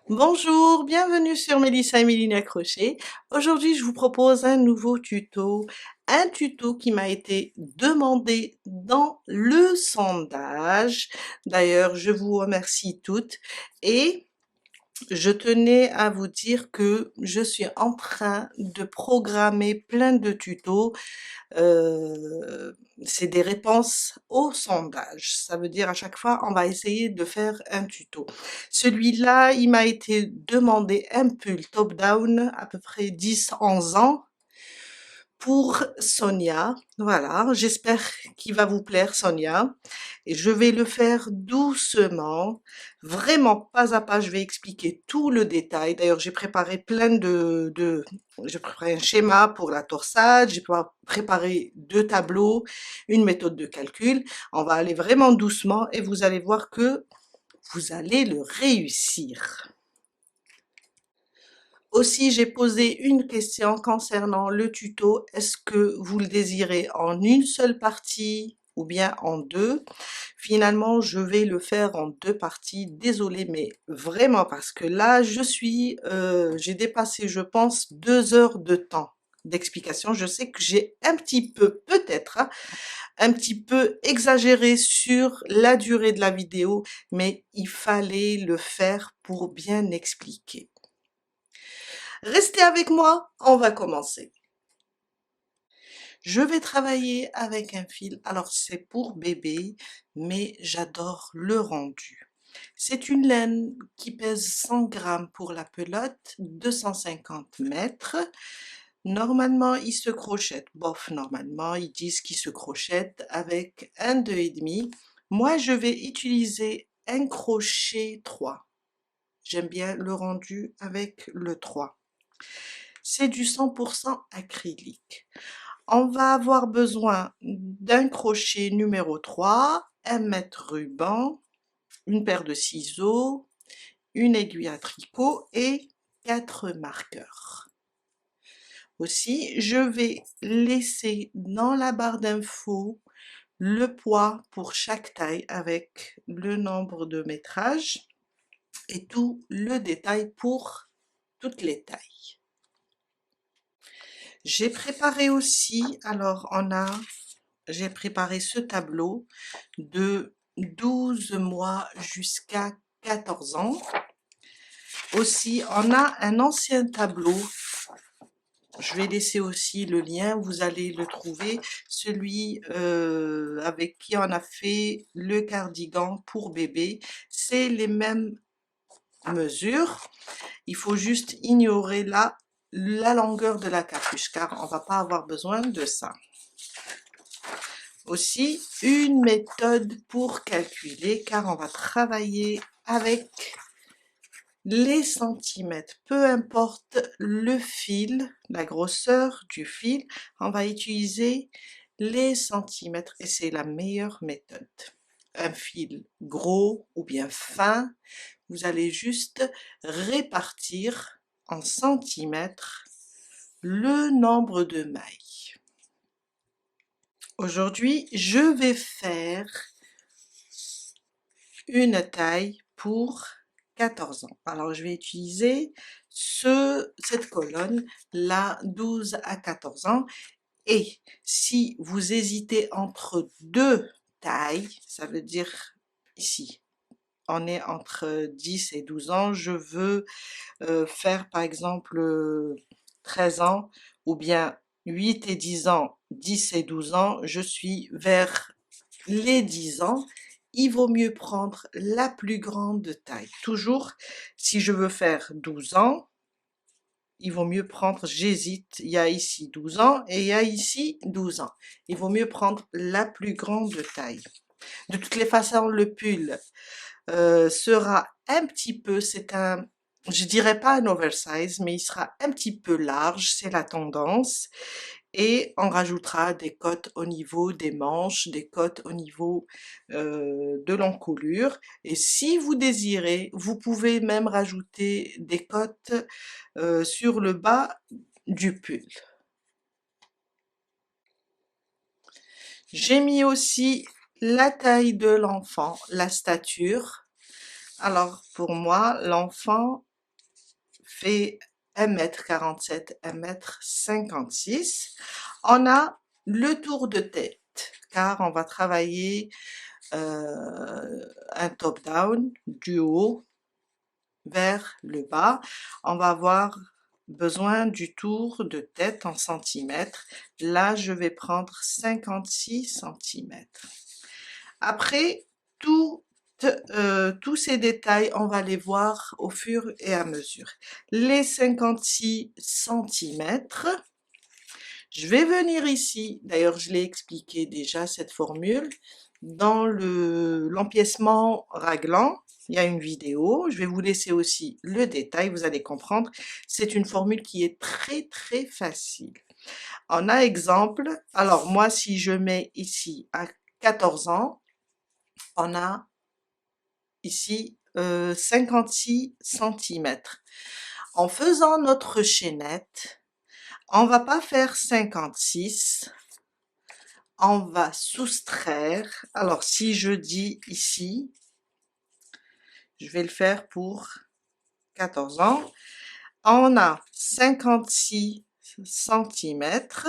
Bonjour, bienvenue sur Mélissa et Mélina Crochet. Aujourd'hui, je vous propose un nouveau tuto. Un tuto qui m'a été demandé dans le sondage. D'ailleurs, je vous remercie toutes. Et je tenais à vous dire que je suis en train de programmer plein de tutos. C'est des réponses au sondage. Ça veut dire à chaque fois, on va essayer de faire un tuto. Celui-là, il m'a été demandé un pull top-down, à peu près 10-11 ans, pour Sonia. Voilà, j'espère qu'il va vous plaire, Sonia. Et je vais le faire doucement, vraiment pas à pas. Je vais expliquer tout le détail. D'ailleurs, j'ai préparé j'ai préparé un schéma pour la torsade, j'ai préparé 2 tableaux, une méthode de calcul. On va aller vraiment doucement et vous allez voir que vous allez le réussir. Aussi, j'ai posé une question concernant le tuto. Est-ce que vous le désirez en une seule partie ou bien en deux? Finalement, je vais le faire en 2 parties. Désolée, mais vraiment parce que là, j'ai dépassé, je pense, 2 heures de temps d'explication. Je sais que j'ai un petit peu, peut-être, hein, un petit peu exagéré sur la durée de la vidéo, mais il fallait le faire pour bien expliquer. Restez avec moi, on va commencer. Je vais travailler avec un fil, alors c'est pour bébé, mais j'adore le rendu. C'est une laine qui pèse 100 grammes pour la pelote, 250 mètres. Normalement, il se crochette. Bof, normalement, ils disent qu'il se crochette avec un 2,5. Moi, je vais utiliser un crochet 3. J'aime bien le rendu avec le 3. C'est du 100% acrylique. On va avoir besoin d'un crochet numéro 3, un mètre ruban, une paire de ciseaux, une aiguille à tricot et 4 marqueurs. Aussi, je vais laisser dans la barre d'infos le poids pour chaque taille avec le nombre de métrages et tout le détail pour toutes les tailles. J'ai préparé aussi, j'ai préparé ce tableau de 12 mois jusqu'à 14 ans. Aussi, on a un ancien tableau. Je vais laisser aussi le lien, vous allez le trouver, celui avec qui on a fait le cardigan pour bébé. C'est les mêmes mesures. Il faut juste ignorer la longueur de la capuche, car on va pas avoir besoin de ça. Aussi, une méthode pour calculer, car on va travailler avec les centimètres. Peu importe le fil, la grosseur du fil, on va utiliser les centimètres et c'est la meilleure méthode. Un fil gros ou bien fin, vous allez juste répartir en centimètres le nombre de mailles. Aujourd'hui, je vais faire une taille pour 14 ans. Alors, je vais utiliser cette colonne, là, 12 à 14 ans. Et si vous hésitez entre 2 tailles, ça veut dire ici, on est entre 10 et 12 ans, je veux faire par exemple 13 ans ou bien 8 et 10 ans, 10 et 12 ans, je suis vers les 10 ans, il vaut mieux prendre la plus grande taille. Toujours, si je veux faire 12 ans, il vaut mieux prendre, j'hésite, il y a ici 12 ans et il y a ici 12 ans. Il vaut mieux prendre la plus grande taille. De toutes les façons, le pull sera un petit peu, je dirais pas un oversize, mais il sera un petit peu large, c'est la tendance. Et on rajoutera des cottes au niveau des manches, des cottes au niveau de l'encolure. Et si vous désirez, vous pouvez même rajouter des cottes sur le bas du pull. J'ai mis aussi la taille de l'enfant, la stature. Alors pour moi, l'enfant, fait 1,47 m, 1,56 m. On a le tour de tête, car on va travailler un top-down du haut vers le bas. On va avoir besoin du tour de tête en centimètres. Là, je vais prendre 56 centimètres. Après, tous ces détails, on va les voir au fur et à mesure. Les 56 centimètres, je vais venir ici, d'ailleurs je l'ai expliqué déjà cette formule, dans l'empiècement raglan, il y a une vidéo, je vais vous laisser aussi le détail, vous allez comprendre. C'est une formule qui est très facile. On a exemple, alors moi si je mets ici à 14 ans, on a ici 56 centimètres. En faisant notre chaînette, on va pas faire 56, on va soustraire. Alors si je dis ici, je vais le faire pour 14 ans, on a 56 centimètres,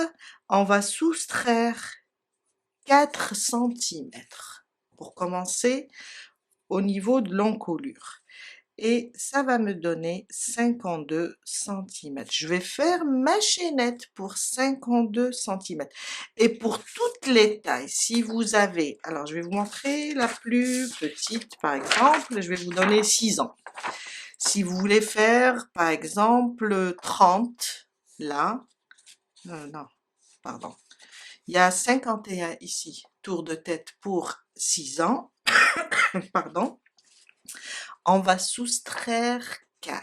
on va soustraire 4 centimètres pour commencer au niveau de l'encolure. Et ça va me donner 52 centimètres. Je vais faire ma chaînette pour 52 centimètres. Et pour toutes les tailles, si vous avez, alors je vais vous montrer la plus petite par exemple, je vais vous donner 6 ans. Si vous voulez faire par exemple 30, là, non, pardon, il y a 51 ici, tour de tête pour 6 ans, pardon. On va soustraire 4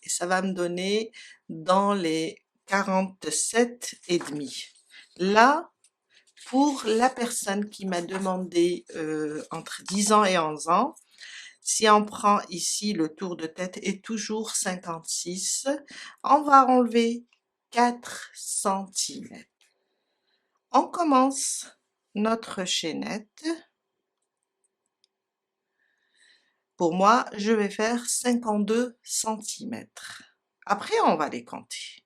et ça va me donner dans les 47 et demi. Là, pour la personne qui m'a demandé entre 10 ans et 11 ans, si on prend ici le tour de tête est toujours 56, on va enlever 4 centimètres. On commence notre chaînette. Pour moi, je vais faire 52 centimètres. Après, on va les compter.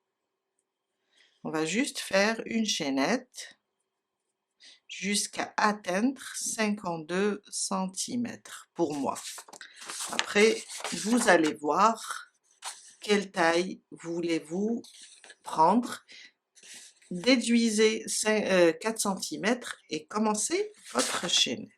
On va juste faire une chaînette jusqu'à atteindre 52 centimètres pour moi. Après, vous allez voir quelle taille voulez-vous prendre. Déduisez 4 centimètres et commencez votre chaînette.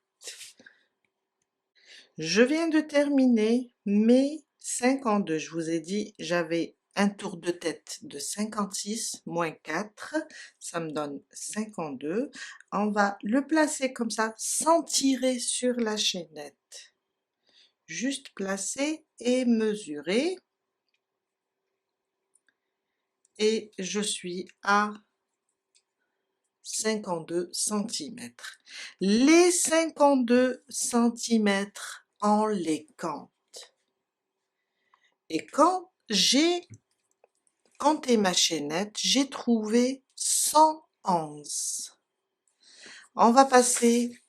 Je viens de terminer mes 52. Je vous ai dit, j'avais un tour de tête de 56 moins 4, ça me donne 52. On va le placer comme ça, sans tirer sur la chaînette. Juste placer et mesurer. Et je suis à 52 centimètres. Les 52 centimètres, on les compte. Et quand j'ai compté ma chaînette, j'ai trouvé 111. On va passer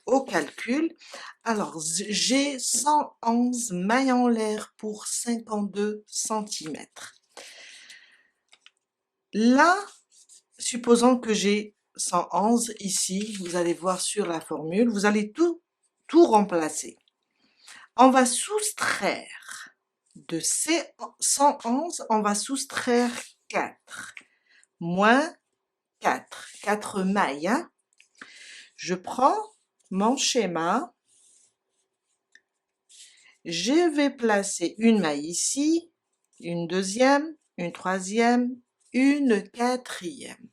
au calcul. Alors, j'ai 111 mailles en l'air pour 52 centimètres. Là, supposons que j'ai 111 ici, vous allez voir sur la formule, vous allez tout remplacer. On va soustraire de ces 111, on va soustraire 4, moins 4 mailles. Hein. Je prends mon schéma, je vais placer une maille ici, une deuxième, une troisième, une quatrième.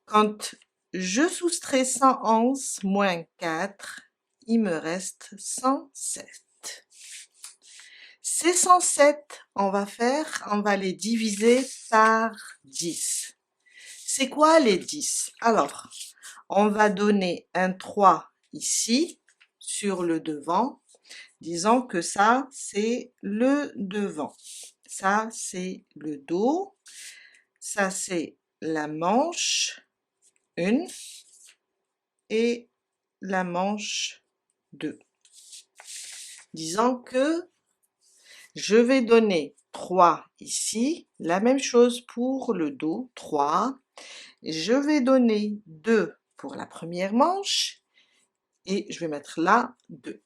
Quand je soustrais 111 moins 4, il me reste 107. Ces 107, on va les diviser par 10. C'est quoi les 10? Alors, on va donner un 3 ici, sur le devant. Disons que ça, c'est le devant. Ça, c'est le dos. Ça, c'est la manche 1 et la manche 2. Disons que Je vais donner 3 ici, la même chose pour le dos, 3. Je vais donner 2 pour la première manche et je vais mettre là 2.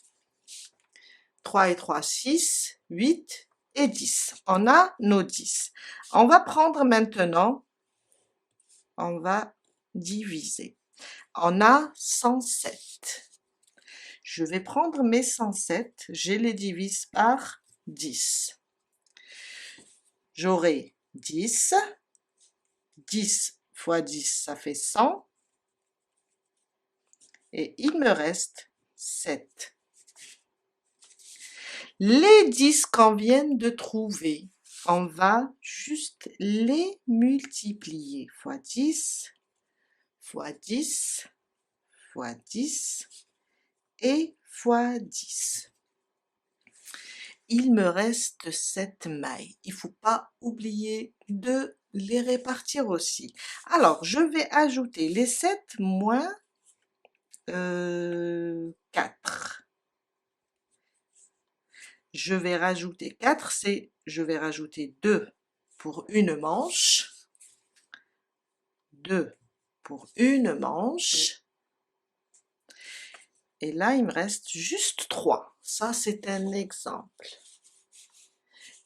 3 et 3, 6, 8 et 10. On a nos 10. On va prendre maintenant, on va diviser. On a 107. Je vais prendre mes 107, je les divise par 10. J'aurai 10. 10 fois 10, ça fait 100. Et il me reste 7. Les 10 qu'on vient de trouver, on va juste les multiplier. Fois 10, fois 10, fois 10 et fois 10. Il me reste 7 mailles. Il ne faut pas oublier de les répartir aussi. Alors, je vais ajouter les 7 moins 4. Je vais rajouter 4, je vais rajouter 2 pour une manche. 2 pour une manche. Et là, il me reste juste 3. Ça, c'est un exemple.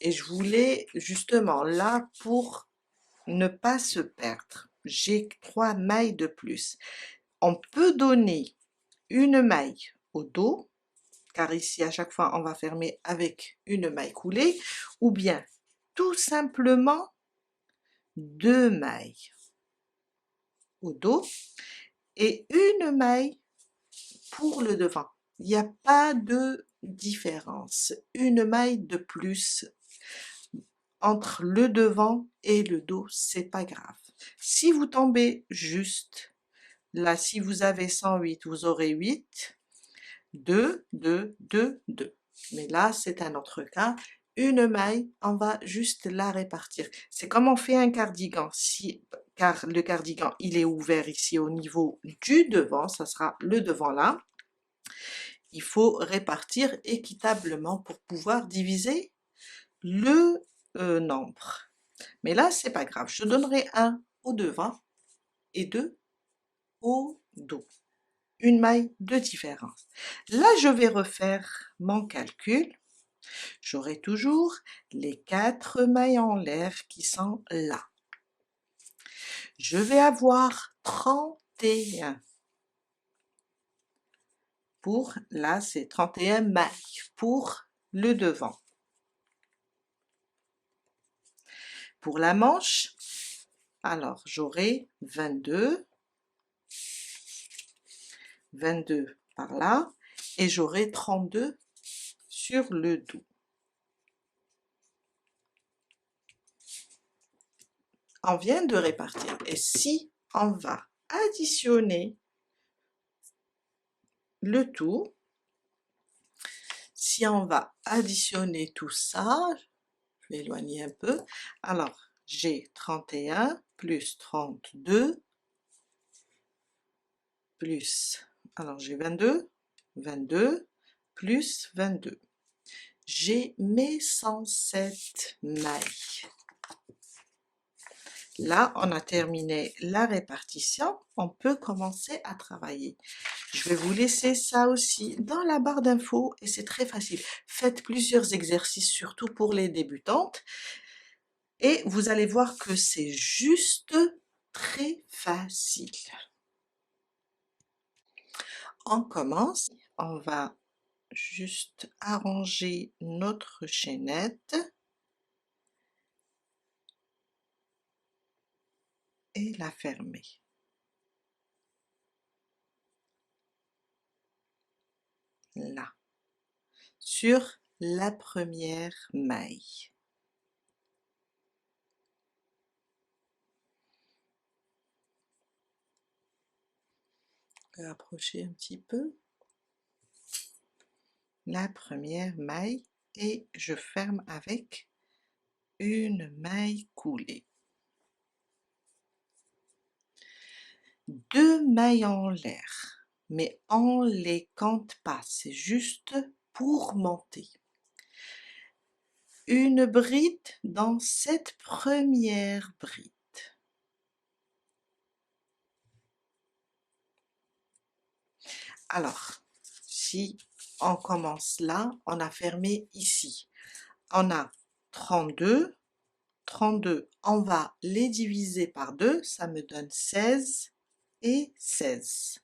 Et je voulais justement là pour ne pas se perdre. J'ai 3 mailles de plus. On peut donner une maille au dos, car ici à chaque fois on va fermer avec une maille coulée, ou bien tout simplement 2 mailles au dos et une maille pour le devant. Il n'y a pas de différence. Une maille de plus entre le devant et le dos, c'est pas grave. Si vous tombez juste, là, si vous avez 108, vous aurez 8, 2, 2, 2, 2. Mais là, c'est un autre cas. Une maille, on va juste la répartir. C'est comme on fait un cardigan. Car le cardigan, il est ouvert ici au niveau du devant, ça sera le devant là. Il faut répartir équitablement pour pouvoir diviser le nombre. Mais là, c'est pas grave. Je donnerai 1 au devant et 2 au dos. Une maille de différence. Là, je vais refaire mon calcul. J'aurai toujours les 4 mailles en l'air qui sont là. Je vais avoir 31. Là, c'est 31 mailles pour le devant. Pour la manche, alors j'aurai 22 par là, et j'aurai 32 sur le dos. On vient de répartir, et si on va additionner le tout, si on va additionner tout ça, je vais éloigner un peu, alors j'ai 31 plus 32 plus, alors j'ai 22 plus 22. J'ai mes 107 mailles. Là, on a terminé la répartition, on peut commencer à travailler. Je vais vous laisser ça aussi dans la barre d'infos et c'est très facile. Faites plusieurs exercices, surtout pour les débutantes, et vous allez voir que c'est juste très facile. On commence, on va juste arranger notre chaînette et la fermer. Là, sur la première maille. Je vais approcher un petit peu. La première maille et je ferme avec une maille coulée. 2 mailles en l'air, mais on les compte pas, c'est juste pour monter. une bride dans cette première bride. Alors, si on commence là, on a fermé ici. On a 32. 32, on va les diviser par 2, ça me donne 16 et 16.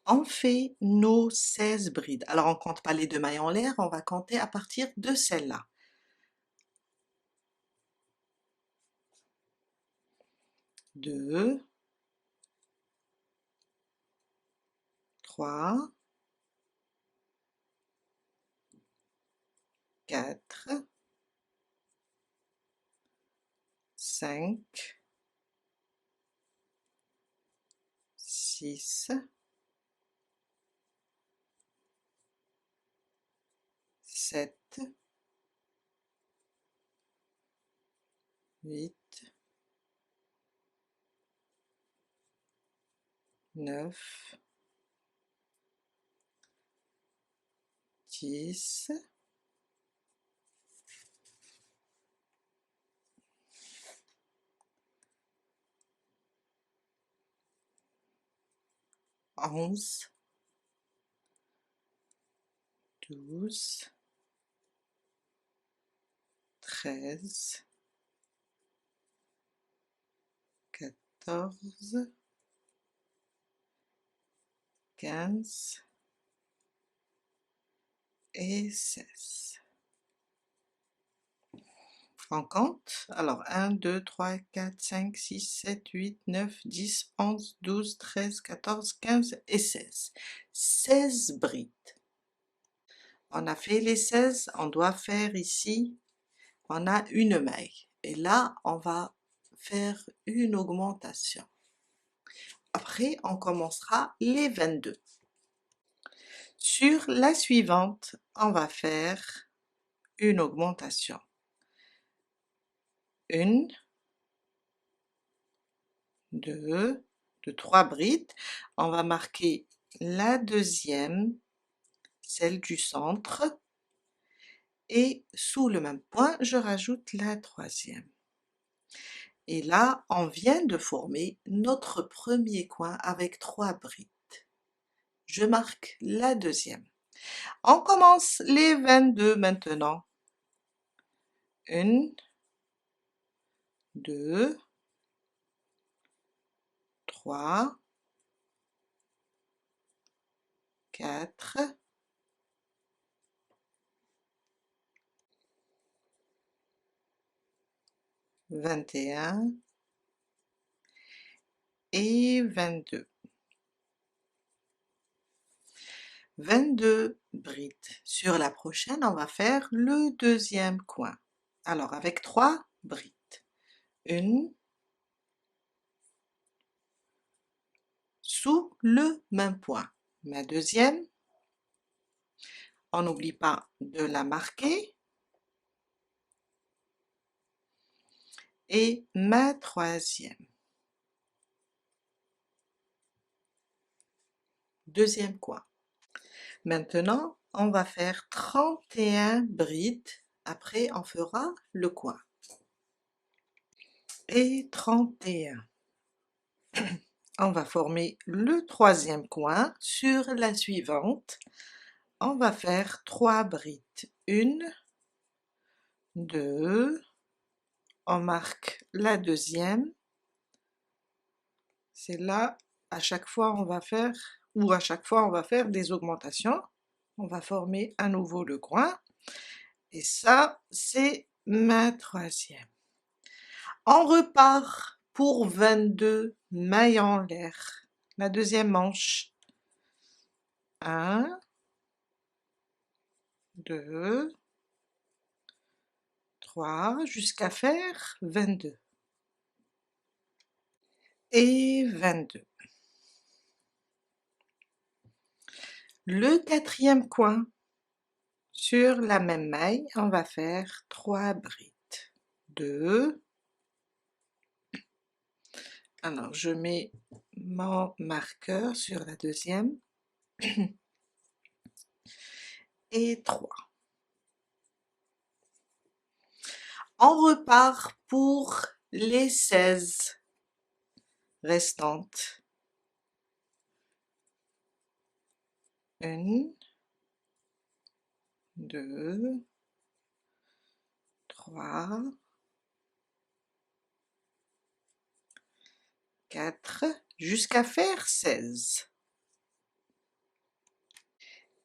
On fait nos 16 brides. Alors, on compte pas les 2 mailles en l'air, on va compter à partir de celle-là. 2, 3, 4, 5, 6, 7, 8, 9, 10, 11, 12, 13, 14, 15 et 16. On compte. Alors 1, 2, 3, 4, 5, 6, 7, 8, 9, 10, 11, 12, 13, 14, 15 et 16. 16 brides. On a fait les 16, on doit faire ici, on a une maille. Et là, on va faire une augmentation. Après, on commencera les 22. Sur la suivante, on va faire une augmentation. Une, deux, de 3 brides. On va marquer la deuxième, celle du centre, et sous le même point, je rajoute la troisième. Et là, on vient de former notre premier coin avec 3 brides. Je marque la deuxième. On commence les 22 maintenant. 1, 2, 3, 4, 21 et 22. 22 brides. Sur la prochaine, on va faire le deuxième coin. Alors, avec 3 brides. Une, sous le même point. Ma deuxième, on n'oublie pas de la marquer. Et ma troisième. Deuxième coin. Maintenant, on va faire 31 brides. Après, on fera le coin. Et 31. On va former le troisième coin. Sur la suivante, on va faire 3 brides. 1, 2, on marque la deuxième. C'est là, à chaque fois on va faire, ou à chaque fois on va faire des augmentations. On va former à nouveau le coin. Et ça, c'est ma troisième. On repart pour 22 mailles en l'air. La deuxième manche. 1, 2, 3, jusqu'à faire 22. Et 22. Le quatrième coin. Sur la même maille, on va faire 3 brides. 2. Alors, je mets mon marqueur sur la deuxième. et 3. On repart pour les 16 restantes. 1, 2, 3, 4, jusqu'à faire 16.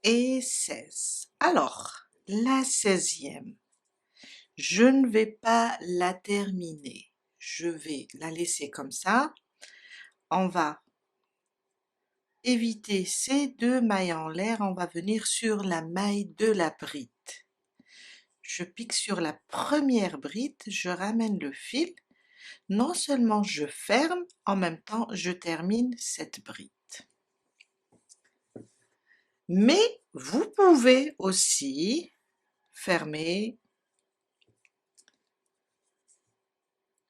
Et 16. Alors, la 16e, je ne vais pas la terminer. Je vais la laisser comme ça. On va éviter ces 2 mailles en l'air, on va venir sur la maille de la bride. Je pique sur la première bride, je ramène le fil. Non seulement je ferme, en même temps je termine cette bride. Mais vous pouvez aussi fermer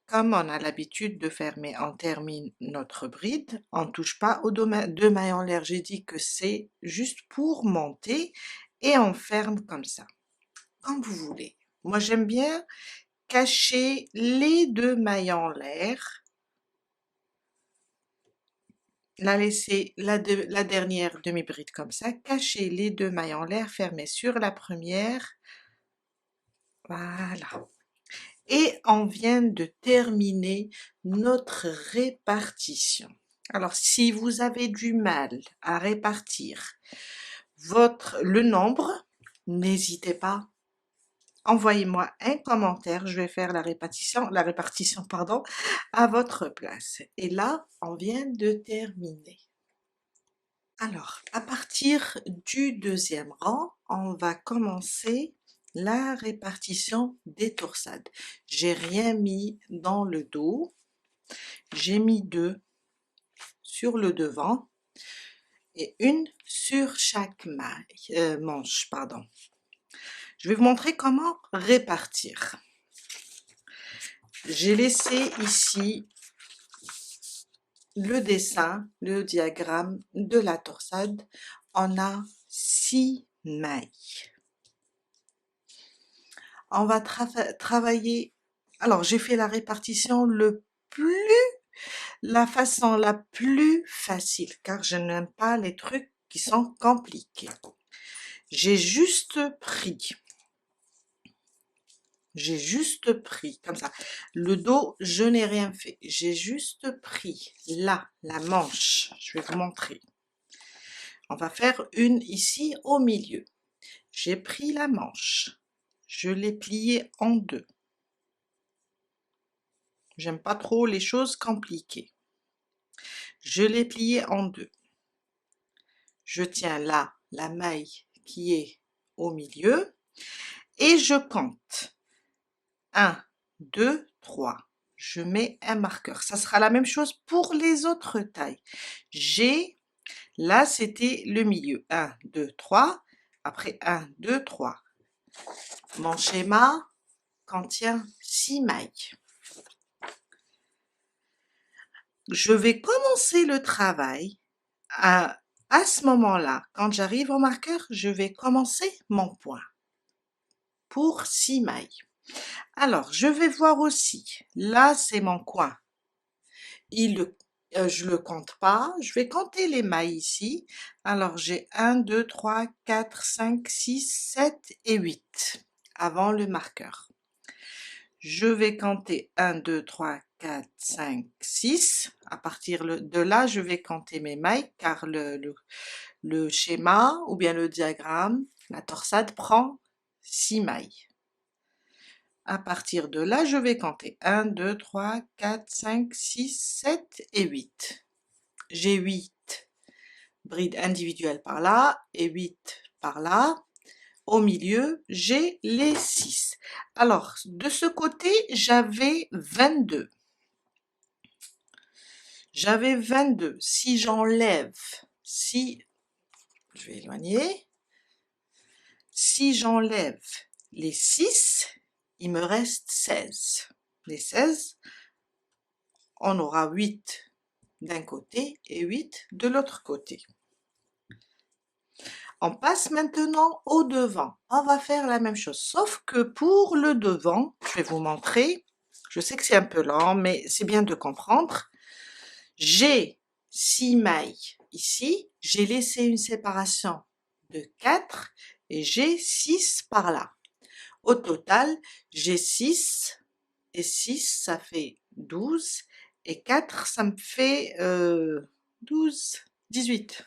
comme on a l'habitude de fermer. On termine notre bride, on ne touche pas aux 2 mailles en l'air. J'ai dit que c'est juste pour monter et on ferme comme ça, comme vous voulez. Moi j'aime bien cacher les 2 mailles en l'air, la laisser la dernière demi-bride comme ça, cacher les 2 mailles en l'air, fermer sur la première, voilà. Et on vient de terminer notre répartition. Alors si vous avez du mal à répartir le nombre, n'hésitez pas, envoyez-moi un commentaire, je vais faire la répartition pardon, à votre place. Et là, on vient de terminer. Alors, à partir du 2e rang, on va commencer la répartition des torsades. J'ai rien mis dans le dos, j'ai mis 2 sur le devant et une sur chaque manche, pardon. Je vais vous montrer comment répartir. J'ai laissé ici le dessin, le diagramme de la torsade. On a 6 mailles. On va travailler, alors j'ai fait la répartition la façon la plus facile, car je n'aime pas les trucs qui sont compliqués. J'ai juste pris comme ça. Le dos, je n'ai rien fait. J'ai juste pris là, la manche. Je vais vous montrer. On va faire une ici au milieu. J'ai pris la manche. Je l'ai pliée en 2. J'aime pas trop les choses compliquées. Je l'ai pliée en 2. Je tiens là la maille qui est au milieu et je compte. 1, 2, 3. Je mets un marqueur. Ça sera la même chose pour les autres tailles. Là c'était le milieu. 1, 2, 3. Après 1, 2, 3. Mon schéma contient 6 mailles. Je vais commencer le travail à ce moment-là. Quand j'arrive au marqueur, je vais commencer mon point pour 6 mailles. Alors, je vais voir aussi, là c'est mon coin, je le compte pas, je vais compter les mailles ici. Alors j'ai 1, 2, 3, 4, 5, 6, 7 et 8 avant le marqueur. Je vais compter 1, 2, 3, 4, 5, 6. À partir de là, je vais compter mes mailles car le schéma ou bien le diagramme, la torsade prend 6 mailles. À partir de là, je vais compter 1, 2, 3, 4, 5, 6, 7 et 8. J'ai 8 brides individuelles par là et 8 par là. Au milieu, j'ai les 6. Alors, de ce côté, j'avais 22. J'avais 22. Si j'enlève, je vais éloigner, si j'enlève les 6, il me reste 16. Les 16, on aura 8 d'un côté et 8 de l'autre côté. On passe maintenant au devant. On va faire la même chose, sauf que pour le devant, je vais vous montrer. Je sais que c'est un peu lent, mais c'est bien de comprendre. J'ai 6 mailles ici, j'ai laissé une séparation de 4 et j'ai 6 par là. Au total, j'ai 6 et 6, ça fait 12 et 4, ça me fait 12, 18.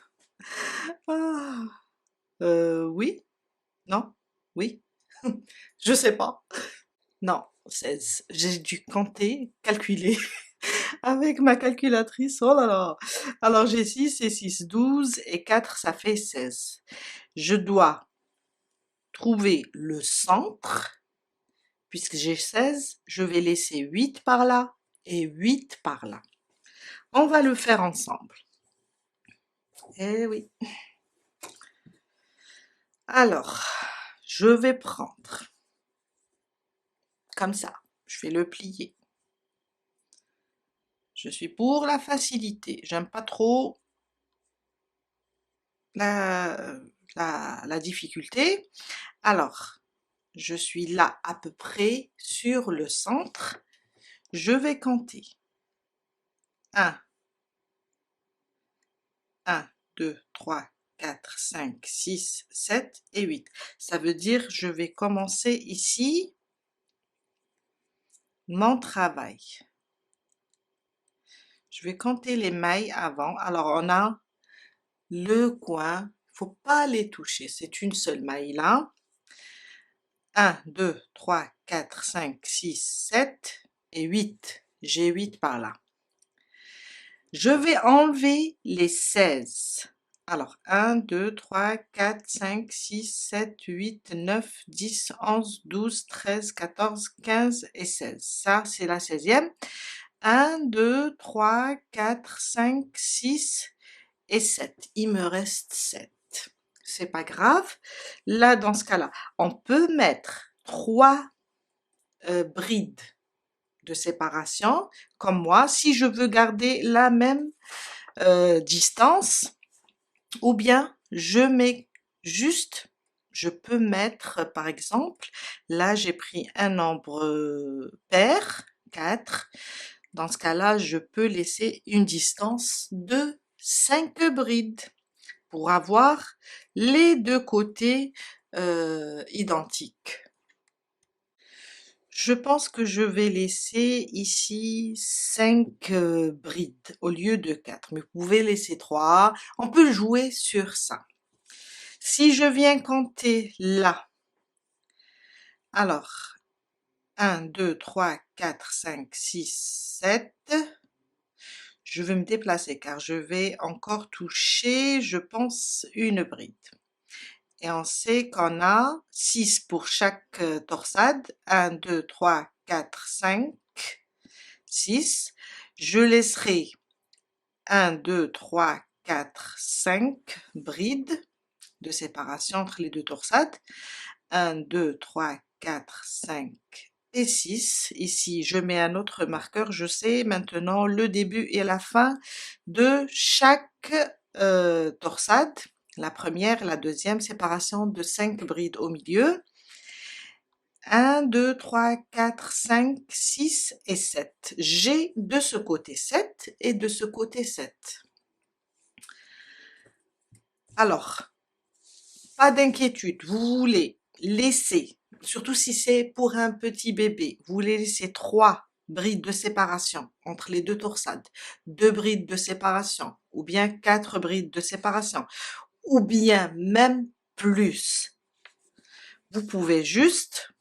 Ah, oui, non, oui, je sais pas. Non, 16. J'ai dû compter, calculer avec ma calculatrice. Oh là là. Alors j'ai 6 et 6, 12 et 4, ça fait 16. Je dois trouver le centre. Puisque j'ai 16, je vais laisser 8 par là et 8 par là. On va le faire ensemble. Eh oui. Alors, je vais prendre comme ça. Je vais le plier. Je suis pour la facilité. J'aime pas trop la difficulté. Alors, je suis là à peu près sur le centre. Je vais compter. 1, 1, 2, 3, 4, 5, 6, 7 et 8. Ça veut dire je vais commencer ici mon travail. Je vais compter les mailles avant. Alors on a le coin, faut pas les toucher, c'est une seule maille là. 1, 2, 3, 4, 5, 6, 7 et 8. J'ai 8 par là. Je vais enlever les 16. Alors, 1, 2, 3, 4, 5, 6, 7, 8, 9, 10, 11, 12, 13, 14, 15 et 16. Ça, c'est la 16e. 1, 2, 3, 4, 5, 6 et 7. Il me reste 7. C'est pas grave. Là, dans ce cas-là, on peut mettre 3 brides de séparation, comme moi, si je veux garder la même distance, ou bien je mets juste, je peux mettre par exemple, là j'ai pris un nombre pair, 4, dans ce cas-là je peux laisser une distance de 5 brides pour avoir les deux côtés identiques. Je pense que je vais laisser ici 5 brides au lieu de 4, mais vous pouvez laisser 3. On peut jouer sur ça. Si je viens compter là, alors 1, 2, 3, 4, 5, 6, 7. Je vais me déplacer car je vais encore toucher, je pense, une bride. Et on sait qu'on a 6 pour chaque torsade. 1, 2, 3, 4, 5, 6. Je laisserai 1, 2, 3, 4, 5 brides de séparation entre les deux torsades. 1, 2, 3, 4, 5 et 6. Ici, je mets un autre marqueur. Je sais maintenant le début et la fin de chaque torsade. La première, la deuxième, séparation de 5 brides au milieu. 1, 2, 3, 4, 5, 6 et 7. J'ai de ce côté 7 et de ce côté 7. Alors, pas d'inquiétude, vous voulez laisser, surtout si c'est pour un petit bébé, vous voulez laisser 3 brides de séparation entre les deux torsades, 2 brides de séparation, ou bien 4 brides de séparation, ou bien même plus. Vous pouvez juste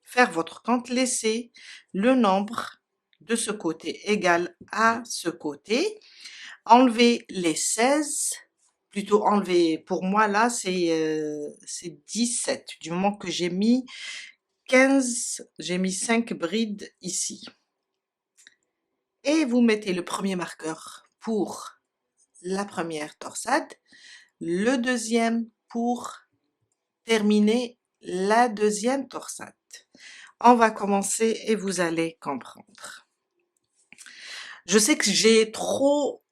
faire votre compte, laisser le nombre de ce côté égal à ce côté, enlever les 16, plutôt enlever, pour moi là c'est 17, du moment que j'ai mis 15, j'ai mis 5 brides ici. Et vous mettez le premier marqueur pour la première torsade, le deuxième pour terminer la deuxième torsade. On va commencer et vous allez comprendre. Je sais que j'ai trop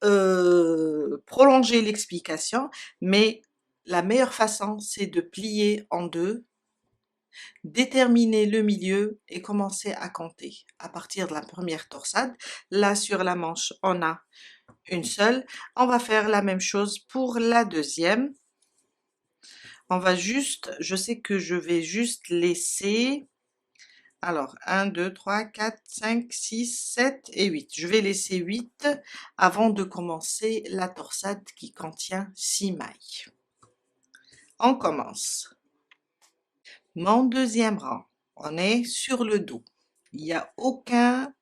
prolongé l'explication, mais la meilleure façon, c'est de plier en deux, déterminer le milieu et commencer à compter à partir de la première torsade. Là, sur la manche, on a une seule. On va faire la même chose pour la deuxième. On va juste, je sais que je vais juste laisser, alors 1, 2, 3, 4, 5, 6, 7 et 8. Je vais laisser 8 avant de commencer la torsade qui contient 6 mailles. On commence. Mon deuxième rang, on est sur le dos. Il n'y a aucun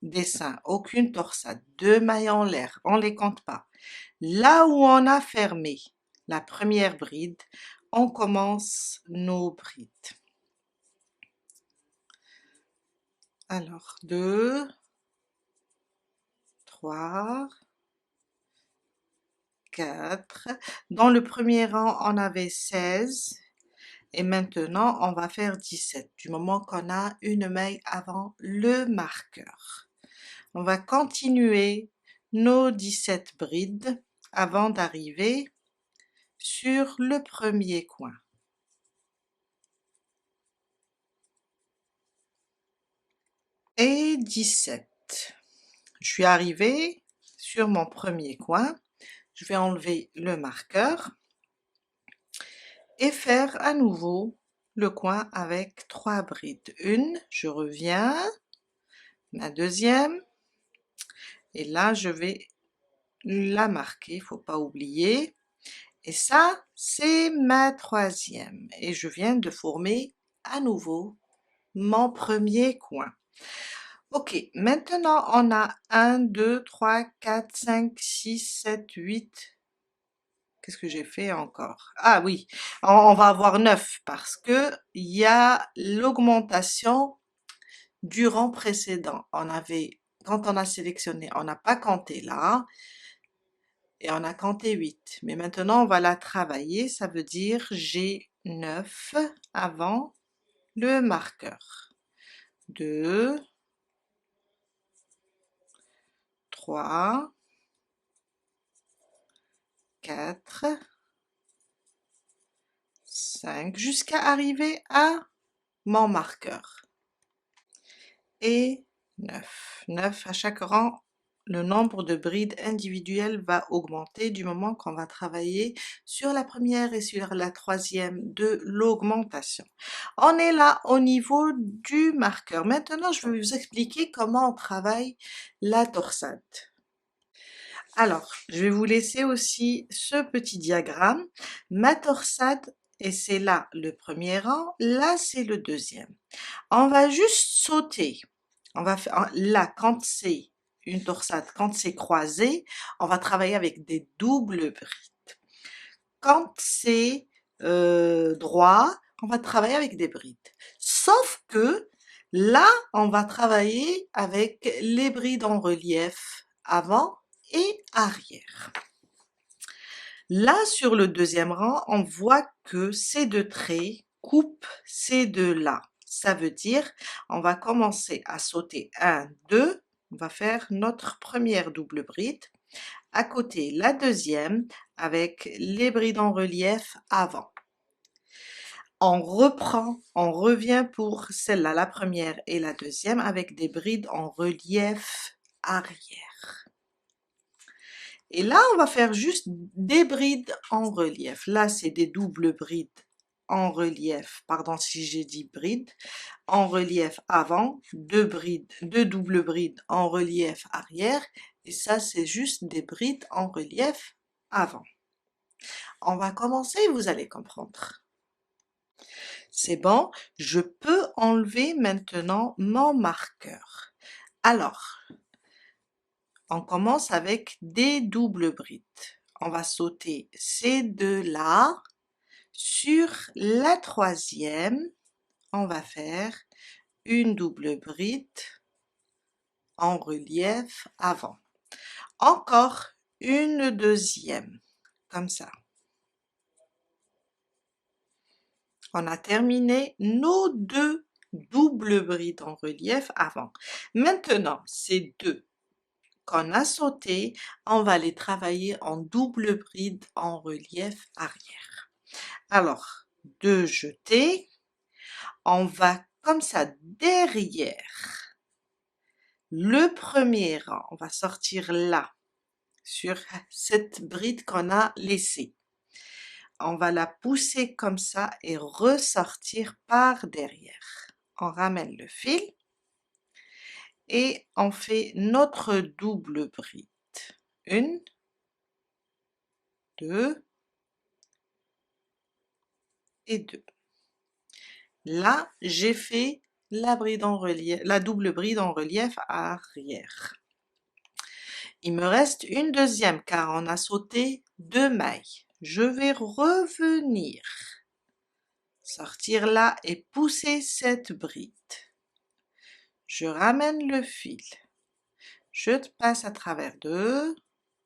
dessin, aucune torsade, 2 mailles en l'air, on ne les compte pas. Là où on a fermé la première bride, on commence nos brides. Alors, 2, 3, 4. Dans le premier rang, on avait 16. Et maintenant, on va faire 17, du moment qu'on a une maille avant le marqueur. On va continuer nos 17 brides avant d'arriver sur le premier coin. Et 17. Je suis arrivée sur mon premier coin. Je vais enlever le marqueur et faire à nouveau le coin avec 3 brides. Une, je reviens, ma deuxième, et là je vais la marquer, faut pas oublier. Et ça, c'est ma troisième. Et je viens de former à nouveau mon premier coin. Ok, maintenant on a 1, 2, 3, 4, 5, 6, 7, 8. Qu'est-ce que j'ai fait encore? Ah oui, on va avoir 9 parce que il y a l'augmentation du rang précédent. On avait, quand on a sélectionné, on n'a pas compté là, et on a compté 8. Mais maintenant, on va la travailler, ça veut dire j'ai 9 avant le marqueur. 2, 3, 4, 5, jusqu'à arriver à mon marqueur. Et 9. 9 à chaque rang, le nombre de brides individuelles va augmenter du moment qu'on va travailler sur la première et sur la troisième de l'augmentation. On est là au niveau du marqueur. Maintenant, je vais vous expliquer comment on travaille la torsade. Alors, je vais vous laisser aussi ce petit diagramme. Ma torsade, et c'est là le premier rang, là c'est le deuxième. On va juste sauter. On va faire là, quand c'est une torsade, quand c'est croisé, on va travailler avec des doubles brides. Quand c'est droit, on va travailler avec des brides. Sauf que là, on va travailler avec les brides en relief avant et arrière. Là, sur le deuxième rang, on voit que ces deux traits coupent ces deux-là. Ça veut dire, on va commencer à sauter 1, 2, on va faire notre première double bride. À côté, la deuxième avec les brides en relief avant. On reprend, on revient pour celle-là, la première et la deuxième, avec des brides en relief arrière. Et là, on va faire juste des brides en relief. Là, c'est des doubles brides en relief, pardon si j'ai dit brides, en relief avant, deux doubles brides en relief arrière, et ça, c'est juste des brides en relief avant. On va commencer, vous allez comprendre. C'est bon, je peux enlever maintenant mon marqueur. Alors, on commence avec des doubles brides. On va sauter ces deux-là. Sur la troisième, on va faire une double bride en relief avant. Encore une deuxième, comme ça. On a terminé nos deux doubles brides en relief avant. Maintenant, ces deux qu'on a sauté, on va les travailler en double bride en relief arrière. Alors, 2 jetés, on va comme ça derrière le premier rang, on va sortir là, sur cette bride qu'on a laissée. On va la pousser comme ça et ressortir par derrière. On ramène le fil et on fait notre double bride. 1, 2 et 2. Là, j'ai fait la bride en relief, la double bride en relief arrière. Il me reste une deuxième car on a sauté 2 mailles. Je vais revenir, sortir là et pousser cette bride. Je ramène le fil, je passe à travers 2,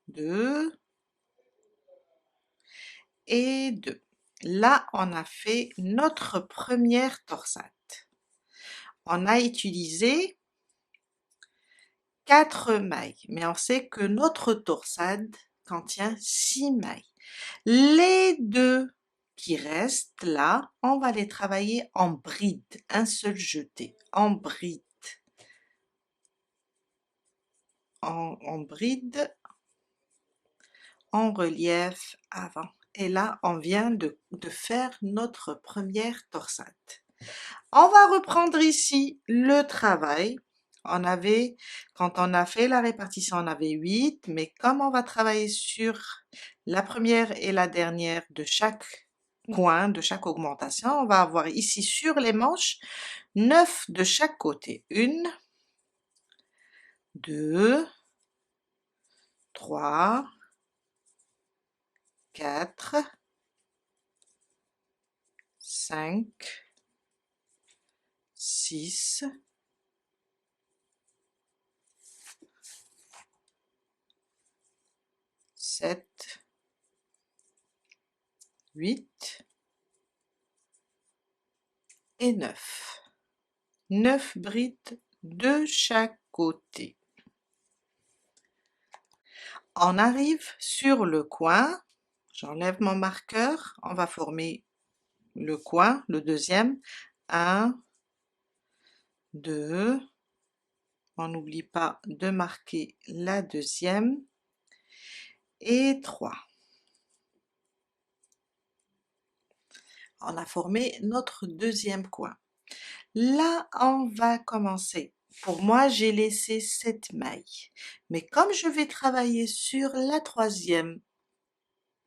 2 et 2. Là, on a fait notre première torsade. On a utilisé 4 mailles, mais on sait que notre torsade contient 6 mailles. Les 2 qui restent là, on va les travailler en bride, un seul jeté, en bride, en bride, en relief avant. Et là, on vient de faire notre première torsade. On va reprendre ici le travail. Quand on a fait la répartition, on avait 8, mais comme on va travailler sur la première et la dernière de chaque coin, de chaque augmentation, on va avoir ici sur les manches 9 de chaque côté. 1, 2, 3, 4, 5, 6, 7, 8 et 9. 9 brides de chaque côté. On arrive sur le coin, j'enlève mon marqueur, on va former le coin, le deuxième, 1, 2, on n'oublie pas de marquer la deuxième, et 3. On a formé notre deuxième coin. Là, on va commencer. Pour moi, j'ai laissé 7 mailles, mais comme je vais travailler sur la troisième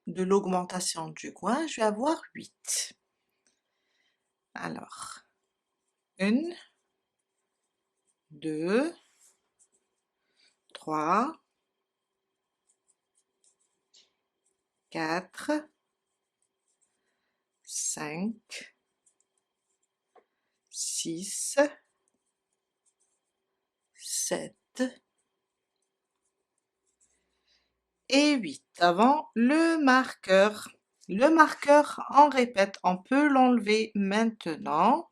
de l'augmentation du coin, je vais avoir 8. Alors, 1, 2, 3, 4, 5, 6, 7 et 8. Avant le marqueur. Le marqueur, on répète, on peut l'enlever maintenant.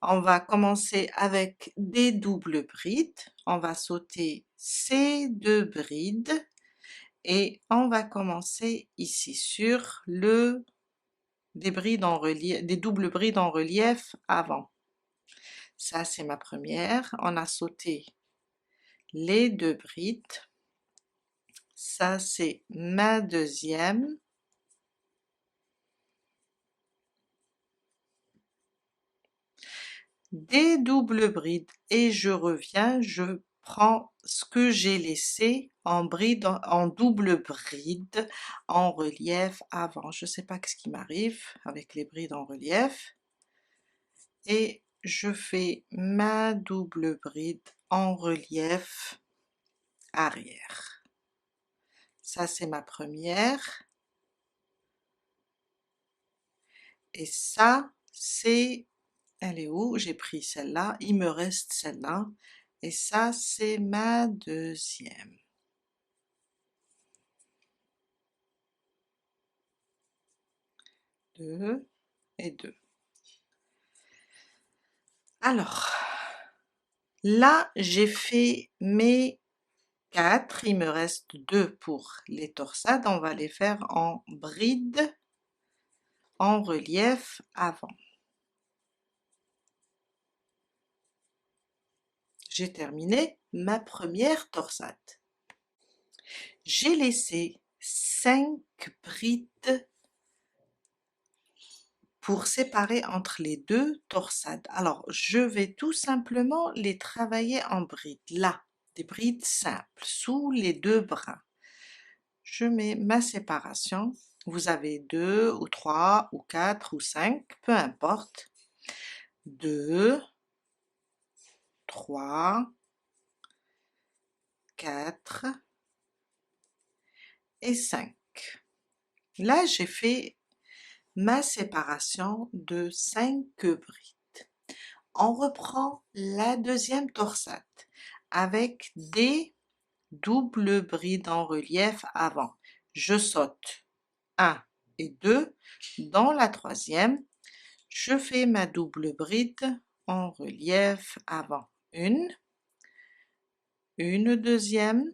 On va commencer avec des doubles brides. On va sauter ces 2 brides et on va commencer ici sur des doubles brides en relief avant. Ça, c'est ma première. On a sauté les 2 brides. Ça, c'est ma deuxième. Des doubles brides et je reviens, je prends ce que j'ai laissé en bride, en double bride en relief avant. Je sais pas ce qui m'arrive avec les brides en relief. Et je fais ma double bride en relief arrière. Ça, c'est ma première. Et ça, c'est... Elle est où? J'ai pris celle-là, il me reste celle-là. Et ça, c'est ma deuxième. Deux et 2. Alors, là, j'ai fait mes 4, il me reste 2 pour les torsades, on va les faire en bride, en relief avant. J'ai terminé ma première torsade. J'ai laissé 5 brides pour séparer entre les deux torsades. Alors, je vais tout simplement les travailler en brides, là, des brides simples, sous les deux brins. Je mets ma séparation, vous avez 2 ou 3 ou 4 ou 5, peu importe. 2, 3, 4 et 5. Là, j'ai fait ma séparation de 5 brides. On reprend la deuxième torsade avec des doubles brides en relief avant. Je saute 1 et 2. Dans la troisième, je fais ma double bride en relief avant. Une deuxième,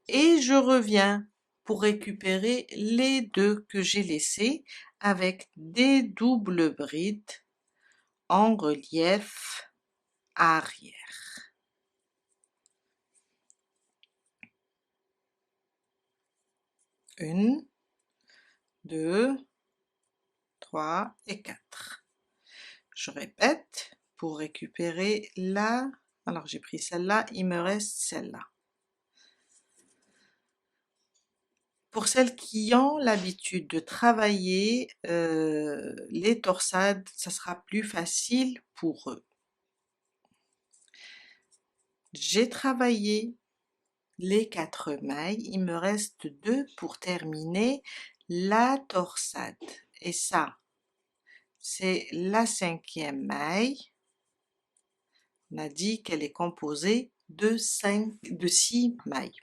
et je reviens pour récupérer les deux que j'ai laissés avec des doubles brides en relief arrière. Une, 2, 3 et 4. Je répète pour récupérer la... Alors j'ai pris celle-là, il me reste celle-là. Pour celles qui ont l'habitude de travailler les torsades, ça sera plus facile pour eux. J'ai travaillé les 4 mailles, il me reste 2 pour terminer la torsade. Et ça, c'est la 5e maille. On a dit qu'elle est composée de 6 mailles.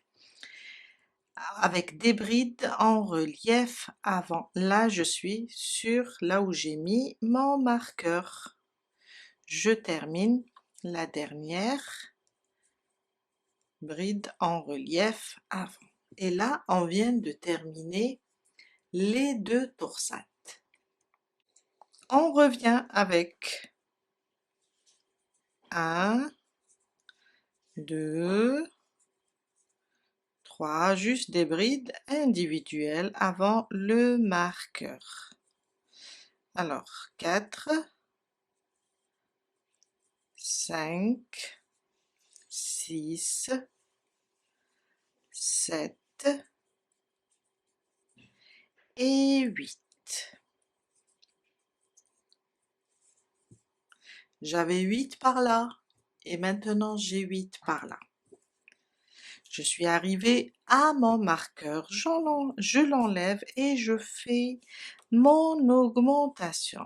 Avec des brides en relief avant. Là, je suis sur là où j'ai mis mon marqueur. Je termine la dernière bride en relief avant. Et là, on vient de terminer les 2 torsades. On revient avec 1, 2, 3, juste des brides individuelles avant le marqueur. Alors, 4, 5, 6, 7 et 8. J'avais 8 par là et maintenant j'ai 8 par là. Je suis arrivée à mon marqueur, je l'enlève et je fais mon augmentation.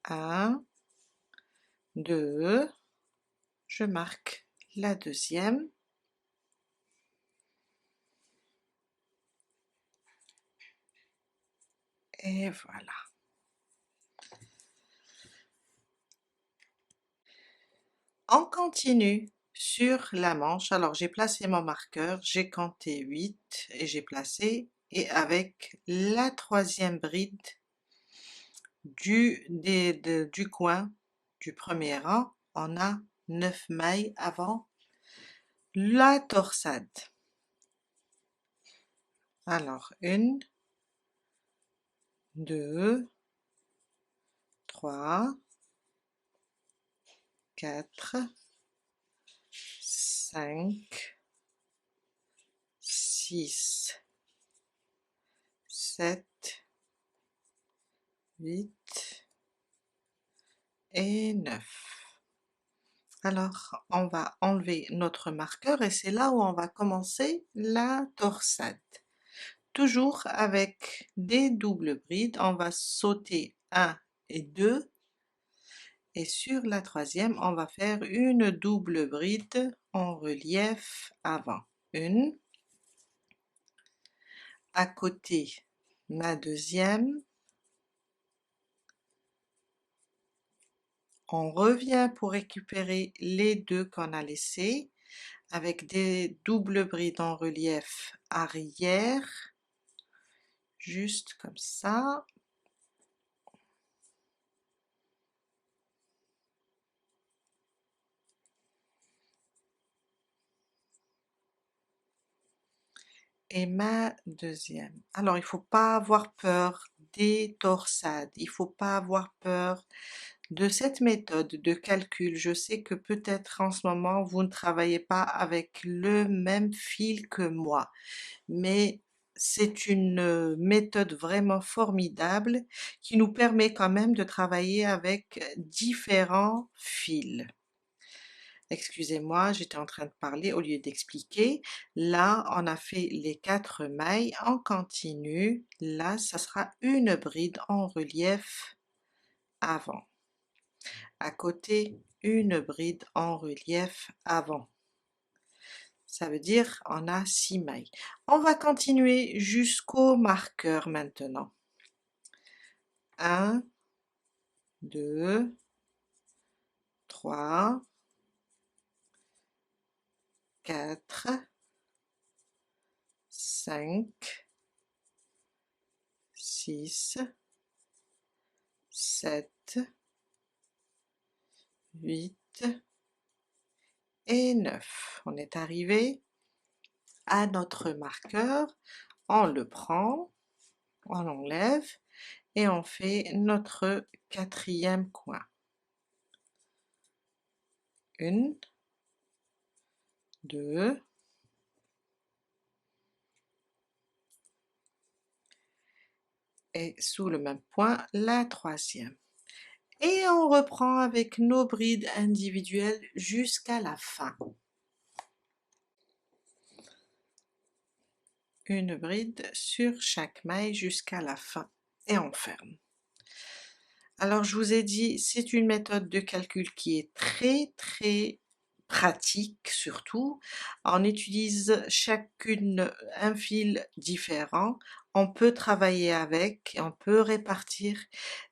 1, 2, je marque la deuxième. Et voilà. On continue sur la manche. Alors j'ai placé mon marqueur, j'ai compté 8 et j'ai placé, et avec la troisième bride du coin du premier rang, on a 9 mailles avant la torsade. Alors 1, 2, 3, 4, 5, 6, 7, 8 et 9. Alors, on va enlever notre marqueur et c'est là où on va commencer la torsade. Toujours avec des doubles brides, on va sauter 1 et 2. Et sur la troisième, on va faire une double bride en relief avant. Une, à côté ma deuxième, On revient pour récupérer les deux qu'on a laissés avec des doubles brides en relief arrière, juste comme ça. Et ma deuxième. Alors il faut pas avoir peur des torsades, il faut pas avoir peur de cette méthode de calcul. Je sais que peut-être en ce moment vous ne travaillez pas avec le même fil que moi, mais c'est une méthode vraiment formidable qui nous permet quand même de travailler avec différents fils. Excusez-moi, j'étais en train de parler au lieu d'expliquer. Là, on a fait les 4 mailles en continu. Là, ça sera une bride en relief avant. À côté, une bride en relief avant. Ça veut dire on a 6 mailles. On va continuer jusqu'au marqueur maintenant. 1, 2, 3, 4, 5, 6, 7, 8 et 9. On est arrivé à notre marqueur, on le prend, on l'enlève et on fait notre quatrième coin. 1, 2, et sous le même point, la troisième. Et on reprend avec nos brides individuelles jusqu'à la fin. Une bride sur chaque maille jusqu'à la fin et on ferme. Alors je vous ai dit, c'est une méthode de calcul qui est très pratique surtout. On utilise chacune un fil différent, on peut travailler avec, on peut répartir.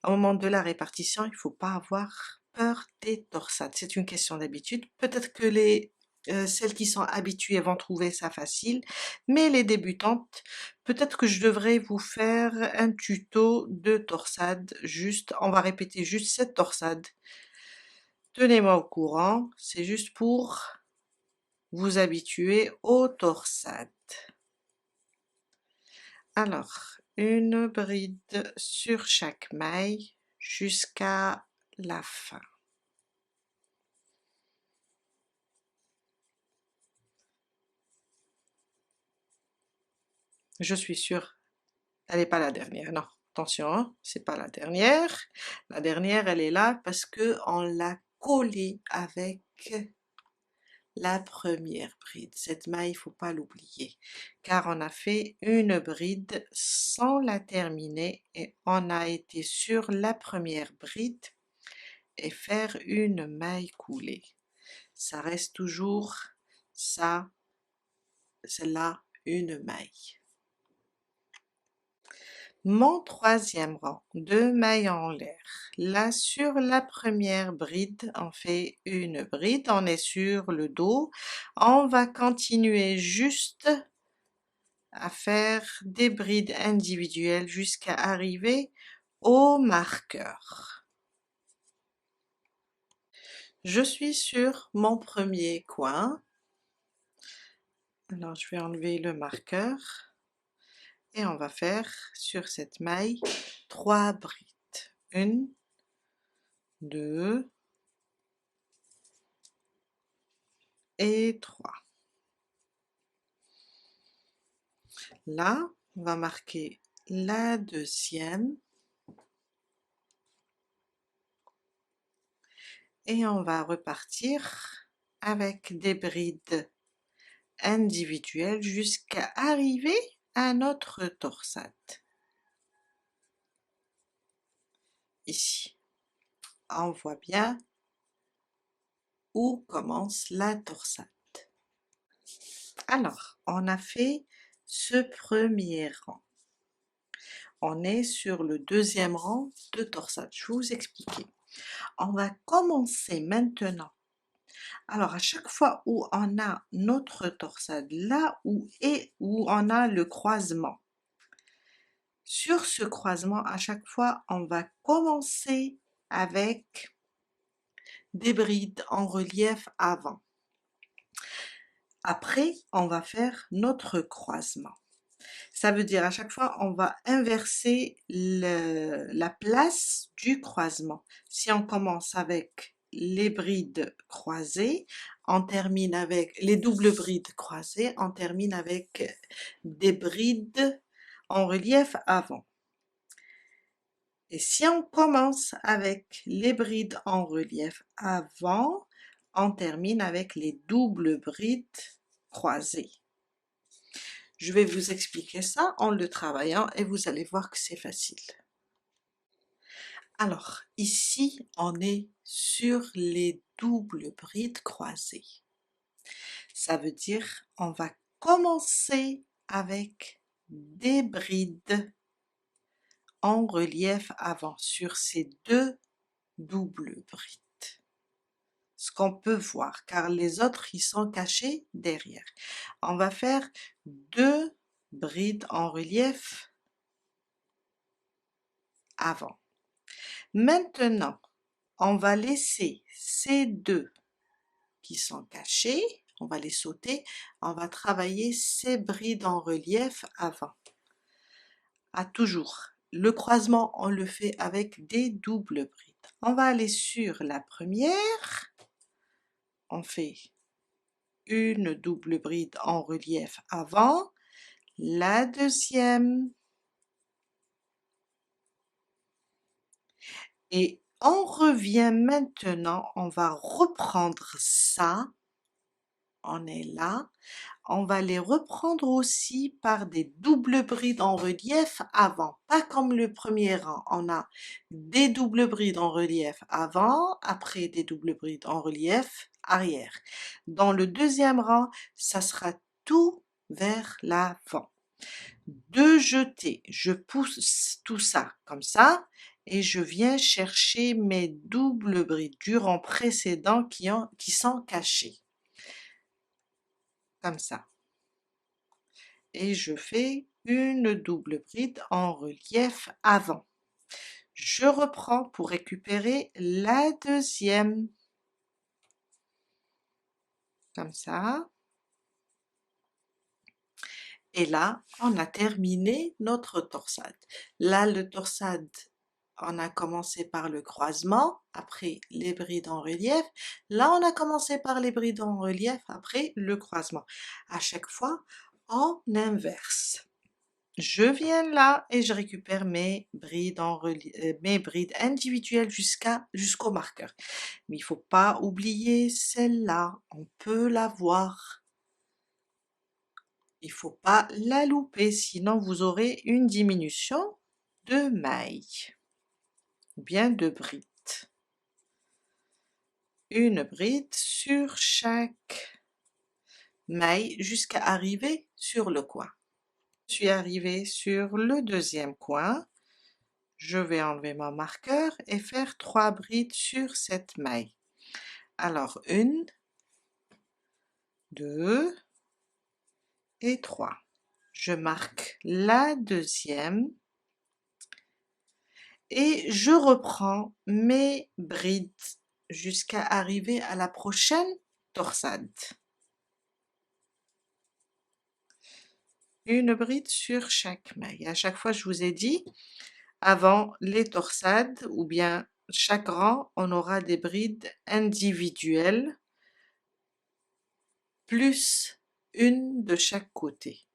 Au moment de la répartition, il ne faut pas avoir peur des torsades, c'est une question d'habitude. Peut-être que celles qui sont habituées vont trouver ça facile, mais les débutantes, peut-être que je devrais vous faire un tuto de torsade, juste, on va répéter juste cette torsade. Tenez-moi au courant, c'est juste pour vous habituer aux torsades. Alors, une bride sur chaque maille jusqu'à la fin. Je suis sûre, elle n'est pas la dernière, non. Attention, hein, c'est pas la dernière. La dernière, elle est là parce que on l'a collée avec la première bride. Cette maille, il faut pas l'oublier, car on a fait une bride sans la terminer et on a été sur la première bride et faire une maille coulée. Ça reste toujours ça, celle-là, une maille. Mon troisième rang, 2 mailles en l'air. Là, sur la première bride, on fait une bride, on est sur le dos. On va continuer juste à faire des brides individuelles jusqu'à arriver au marqueur. Je suis sur mon premier coin. Alors, je vais enlever le marqueur. Et on va faire sur cette maille 3 brides. 1, 2 et 3. Là, on va marquer la deuxième et on va repartir avec des brides individuelles jusqu'à arriver à notre torsade. Ici, on voit bien où commence la torsade. Alors, on a fait ce premier rang. On est sur le deuxième rang de torsade. Je vais vous expliquer. On va commencer maintenant. Alors à chaque fois où on a notre torsade, là où on a le croisement, sur ce croisement, à chaque fois, on va commencer avec des brides en relief avant. Après, on va faire notre croisement. Ça veut dire à chaque fois, on va inverser la place du croisement. Si on commence avec les brides croisées, on termine avec les doubles brides croisées, on termine avec des brides en relief avant. Et si on commence avec les brides en relief avant, on termine avec les doubles brides croisées. Je vais vous expliquer ça en le travaillant et vous allez voir que c'est facile. Alors, ici, on est sur les doubles brides croisées. Ça veut dire on va commencer avec des brides en relief avant sur ces deux doubles brides. Ce qu'on peut voir, car les autres, ils sont cachés derrière. On va faire deux brides en relief avant. Maintenant, on va laisser ces deux qui sont cachés, on va les sauter, on va travailler ces brides en relief avant. À toujours, le croisement, on le fait avec des doubles brides. On va aller sur la première, on fait une double bride en relief avant, la deuxième, et on revient maintenant, on va reprendre ça, on est là, on va les reprendre aussi par des doubles brides en relief avant, pas comme le premier rang, on a des doubles brides en relief avant, après des doubles brides en relief arrière. Dans le deuxième rang, ça sera tout vers l'avant. De jeter, je pousse tout ça comme ça et je viens chercher mes doubles brides du rang précédent qui sont cachées. Comme ça. Et je fais une double bride en relief avant. Je reprends pour récupérer la deuxième. Comme ça. Et là, on a terminé notre torsade. Là, le torsade, on a commencé par le croisement, après les brides en relief. Là, on a commencé par les brides en relief, après le croisement. À chaque fois, on inverse. Je viens là et je récupère mes brides, mes brides individuelles jusqu'au marqueur. Mais il ne faut pas oublier celle-là, on peut la voir. Il ne faut pas la louper, sinon vous aurez une diminution de mailles ou bien de brides. Une bride sur chaque maille jusqu'à arriver sur le coin. Je suis arrivée sur le deuxième coin. Je vais enlever mon marqueur et faire 3 brides sur cette maille. Alors 1, 2 et 3. Je marque la deuxième et je reprends mes brides jusqu'à arriver à la prochaine torsade. Une bride sur chaque maille. À chaque fois, je vous ai dit, avant les torsades ou bien chaque rang, on aura des brides individuelles plus une de chaque côté.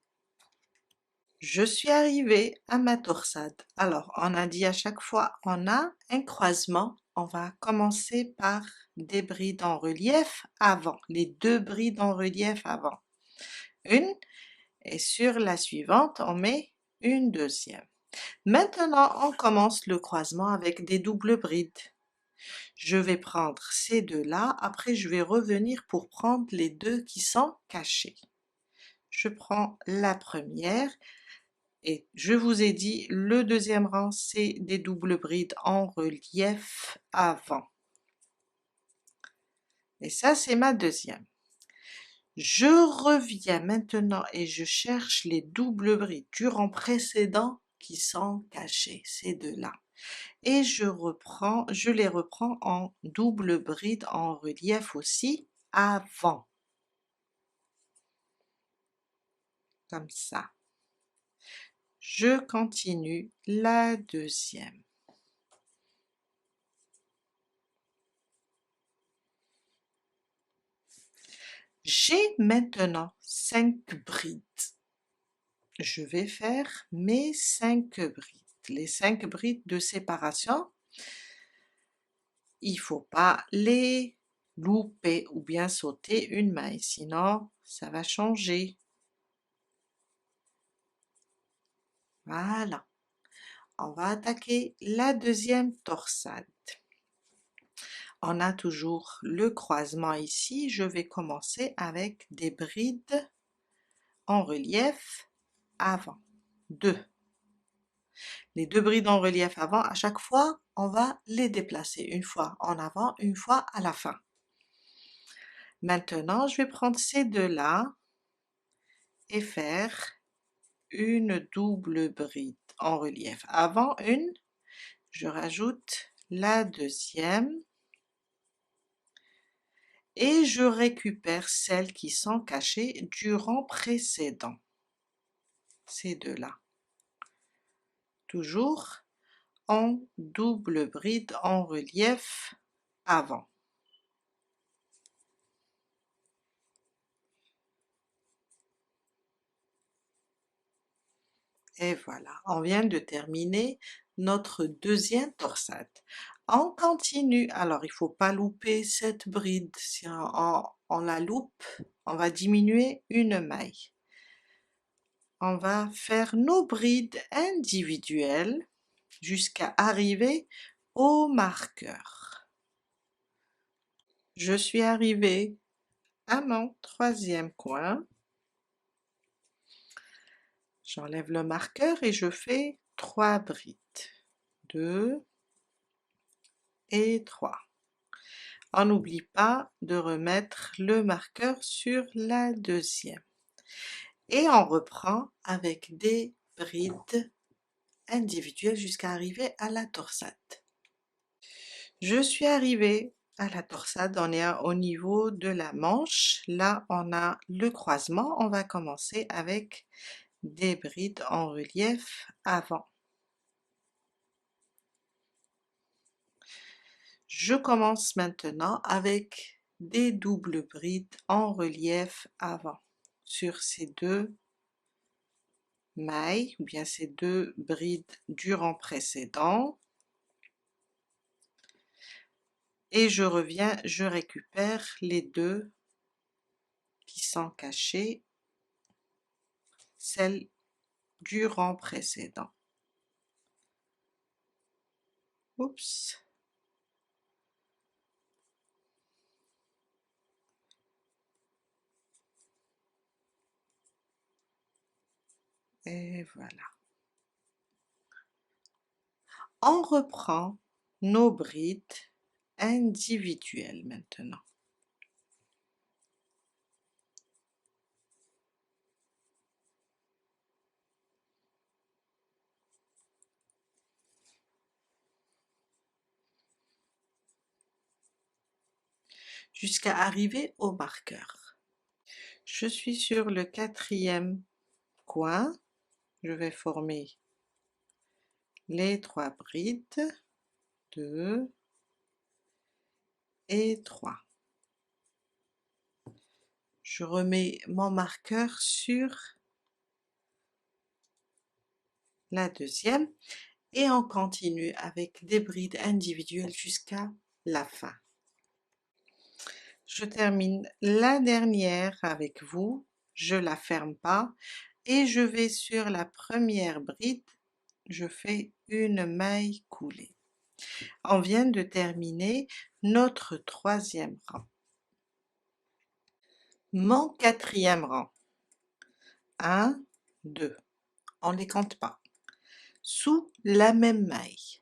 Je suis arrivée à ma torsade. Alors, on a dit à chaque fois, on a un croisement. On va commencer par des brides en relief avant, les deux brides en relief avant. Une, et sur la suivante, on met une deuxième. Maintenant, on commence le croisement avec des doubles brides. Je vais prendre ces deux-là, après je vais revenir pour prendre les deux qui sont cachés. Je prends la première, Et je vous ai dit, le deuxième rang, c'est des doubles brides en relief avant. Et ça, c'est ma deuxième. Je reviens maintenant et je cherche les doubles brides du rang précédent qui sont cachées, ces deux-là. Et je les reprends en double bride en relief aussi avant. Comme ça. Je continue la deuxième. J'ai maintenant 5 brides. Je vais faire mes 5 brides. Les 5 brides de séparation, il ne faut pas les louper ou bien sauter une maille, sinon ça va changer. Voilà. On va attaquer la deuxième torsade. On a toujours le croisement ici. Je vais commencer avec des brides en relief avant. 2. Les 2 brides en relief avant, à chaque fois, on va les déplacer. Une fois en avant, une fois à la fin. Maintenant, je vais prendre ces deux-là et faire une double bride en relief. Avant une, je rajoute la deuxième et je récupère celles qui sont cachées du rang précédent. Ces deux-là. Toujours en double bride en relief avant. Et voilà, on vient de terminer notre deuxième torsade. On continue, alors il ne faut pas louper cette bride, si on la loupe, on va diminuer une maille. On va faire nos brides individuelles jusqu'à arriver au marqueur. Je suis arrivée à mon troisième coin. J'enlève le marqueur et je fais 3 brides. 2 et 3. On n'oublie pas de remettre le marqueur sur la deuxième. Et on reprend avec des brides individuelles jusqu'à arriver à la torsade. Je suis arrivée à la torsade, on est au niveau de la manche. Là, on a le croisement. On va commencer avec des brides en relief avant. Je commence maintenant avec des doubles brides en relief avant sur ces 2 mailles ou bien ces 2 brides du rang précédent et je reviens, je récupère les 2 qui sont cachées, celles du rang précédent. Oups. Et voilà. On reprend nos brides individuelles maintenant. Jusqu'à arriver au marqueur. Je suis sur le 4e coin, je vais former les 3 brides, 2 et 3. Je remets mon marqueur sur la deuxième et on continue avec des brides individuelles jusqu'à la fin. Je termine la dernière avec vous, je la ferme pas et je vais sur la première bride, je fais une maille coulée. On vient de terminer notre 3e rang. Mon 4e rang. 1, 2. on les compte pas. Sous la même maille,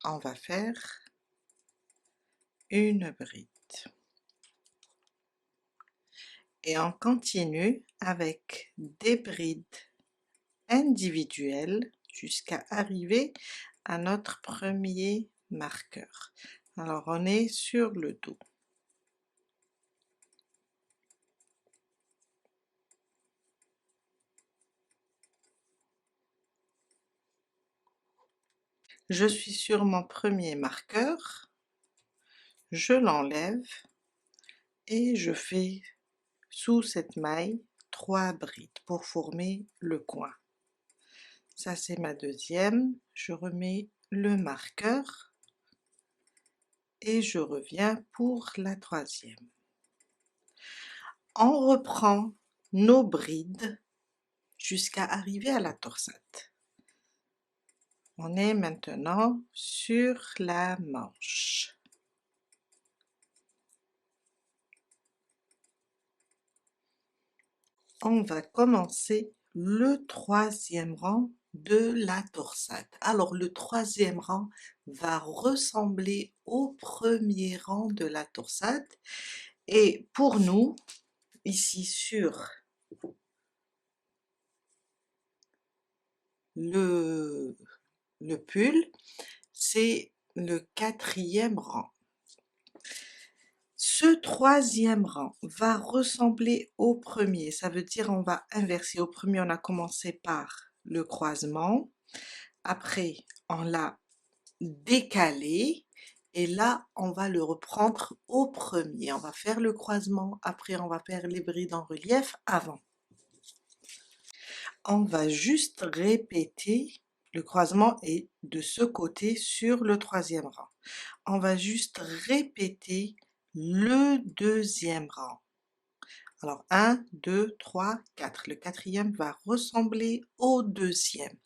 on va faire une bride. Et on continue avec des brides individuelles jusqu'à arriver à notre premier marqueur. Alors on est sur le dos. Je suis sur mon premier marqueur, je l'enlève et je fais sous cette maille 3 brides pour former le coin. Ça c'est ma deuxième, je remets le marqueur et je reviens pour la troisième. On reprend nos brides jusqu'à arriver à la torsade. On est maintenant sur la manche. On va commencer le troisième rang de la torsade. Alors le troisième rang va ressembler au premier rang de la torsade et pour nous, ici sur le pull, c'est le quatrième rang. Ce troisième rang va ressembler au premier, ça veut dire on va inverser. Au premier on a commencé par le croisement, après on l'a décalé et là on va le reprendre au premier. On va faire le croisement, après on va faire les brides en relief avant. On va juste répéter, le croisement est de ce côté sur le troisième rang. On va juste répéter le deuxième rang. Alors 1, 2, 3, 4. Le quatrième va ressembler au deuxième.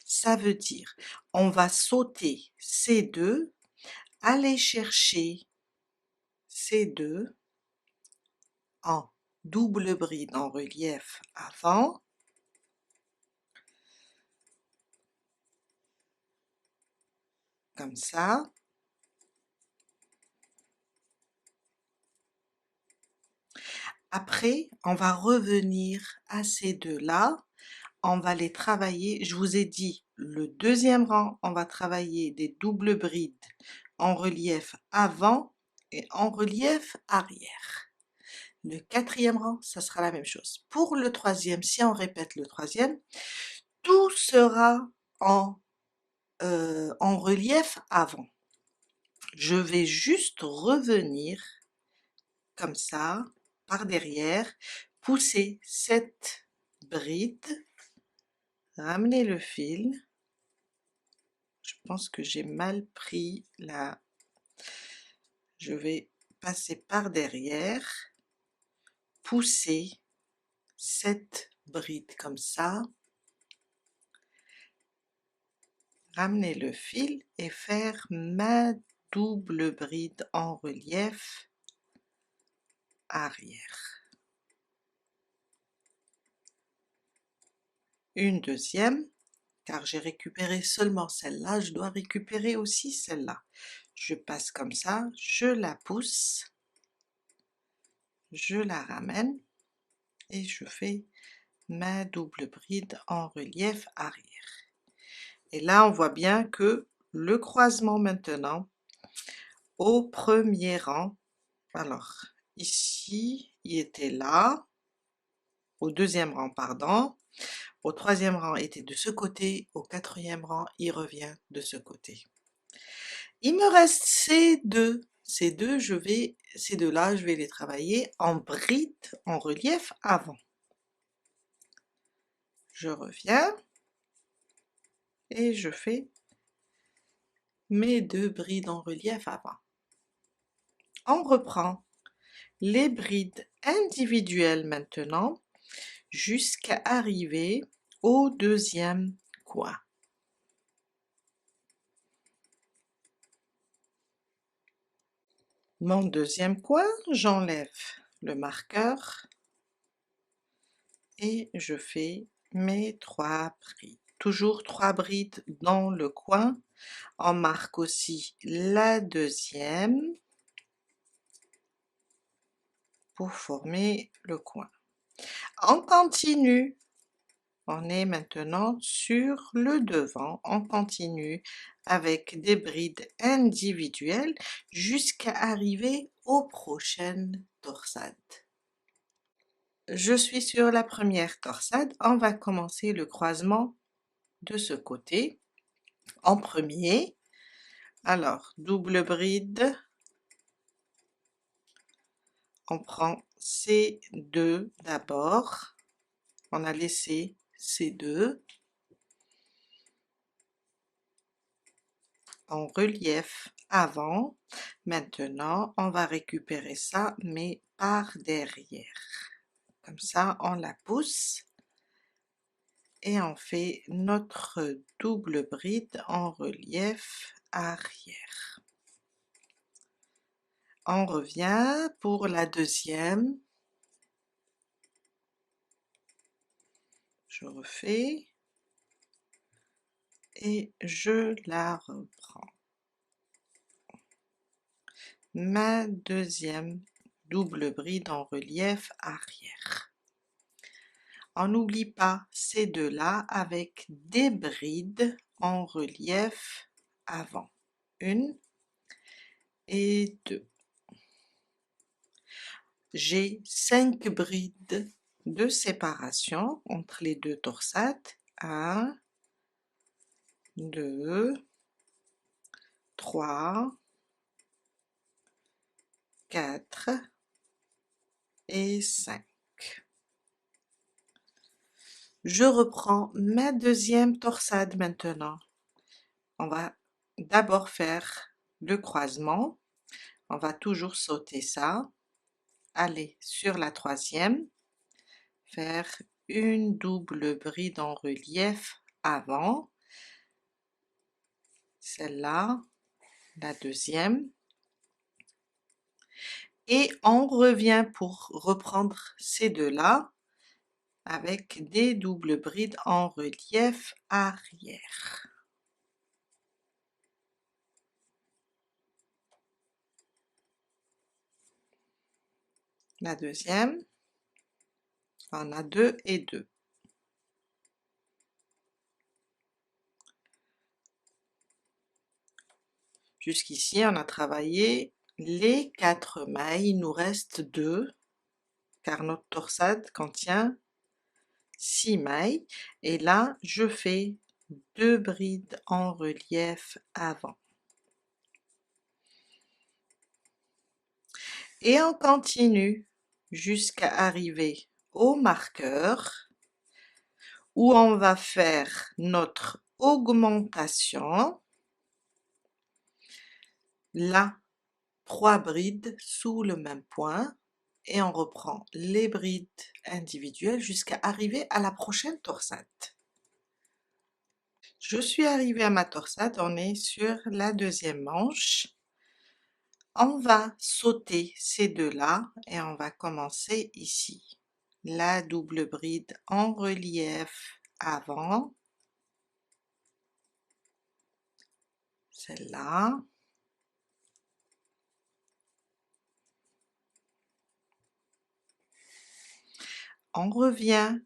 Ça veut dire, on va sauter ces deux, aller chercher ces deux en double bride en relief avant, comme ça. Après, on va revenir à ces deux-là, on va les travailler. Je vous ai dit, le deuxième rang, on va travailler des doubles brides en relief avant et en relief arrière. Le quatrième rang, ça sera la même chose. Pour le troisième, si on répète le troisième, tout sera en relief avant. Je vais juste revenir comme ça, par derrière, pousser cette bride, ramener le fil. Je pense que j'ai mal pris la... Je vais passer par derrière, pousser cette bride comme ça, ramener le fil et faire ma double bride en relief arrière. Une deuxième, car j'ai récupéré seulement celle-là, je dois récupérer aussi celle-là. Je passe comme ça, je la pousse, je la ramène et je fais ma double bride en relief arrière. Et là on voit bien que le croisement maintenant au premier rang, alors ici il était là, au deuxième rang pardon, au troisième rang était de ce côté, au quatrième rang il revient de ce côté. Il me reste ces deux, ces deux-là je vais les travailler en bride en relief avant. Je reviens et je fais mes deux brides en relief avant. On reprend les brides individuelles maintenant jusqu'à arriver au deuxième coin. Mon deuxième coin, j'enlève le marqueur et je fais mes 3 brides. Toujours 3 brides dans le coin. On marque aussi la deuxième pour former le coin. On continue. On est maintenant sur le devant, on continue avec des brides individuelles jusqu'à arriver aux prochaines torsades. Je suis sur la première torsade, on va commencer le croisement de ce côté en premier. Alors, double bride, on prend ces deux d'abord, on a laissé ces deux en relief avant. Maintenant, on va récupérer ça, mais par derrière. Comme ça, on la pousse et on fait notre double bride en relief arrière. On revient pour la deuxième. Je refais et je la reprends. Ma deuxième double bride en relief arrière. On n'oublie pas ces deux-là avec des brides en relief avant. Une et deux. J'ai 5 brides de séparation entre les deux torsades. 1, 2, 3, 4 et 5. Je reprends ma deuxième torsade maintenant. On va d'abord faire le croisement. On va toujours sauter ça. Aller sur la troisième, faire une double bride en relief avant, celle-là, la deuxième, et on revient pour reprendre ces deux-là avec des doubles brides en relief arrière. La deuxième, on a 2 et 2. Jusqu'ici, on a travaillé les 4 mailles, il nous reste 2, car notre torsade contient 6 mailles, et là, je fais 2 brides en relief avant. Et on continue jusqu'à arriver au marqueur, où on va faire notre augmentation. Là, 3 brides sous le même point, et on reprend les brides individuelles jusqu'à arriver à la prochaine torsade. Je suis arrivée à ma torsade, on est sur la deuxième manche. On va sauter ces deux-là et on va commencer ici. La double bride en relief avant, celle-là. On revient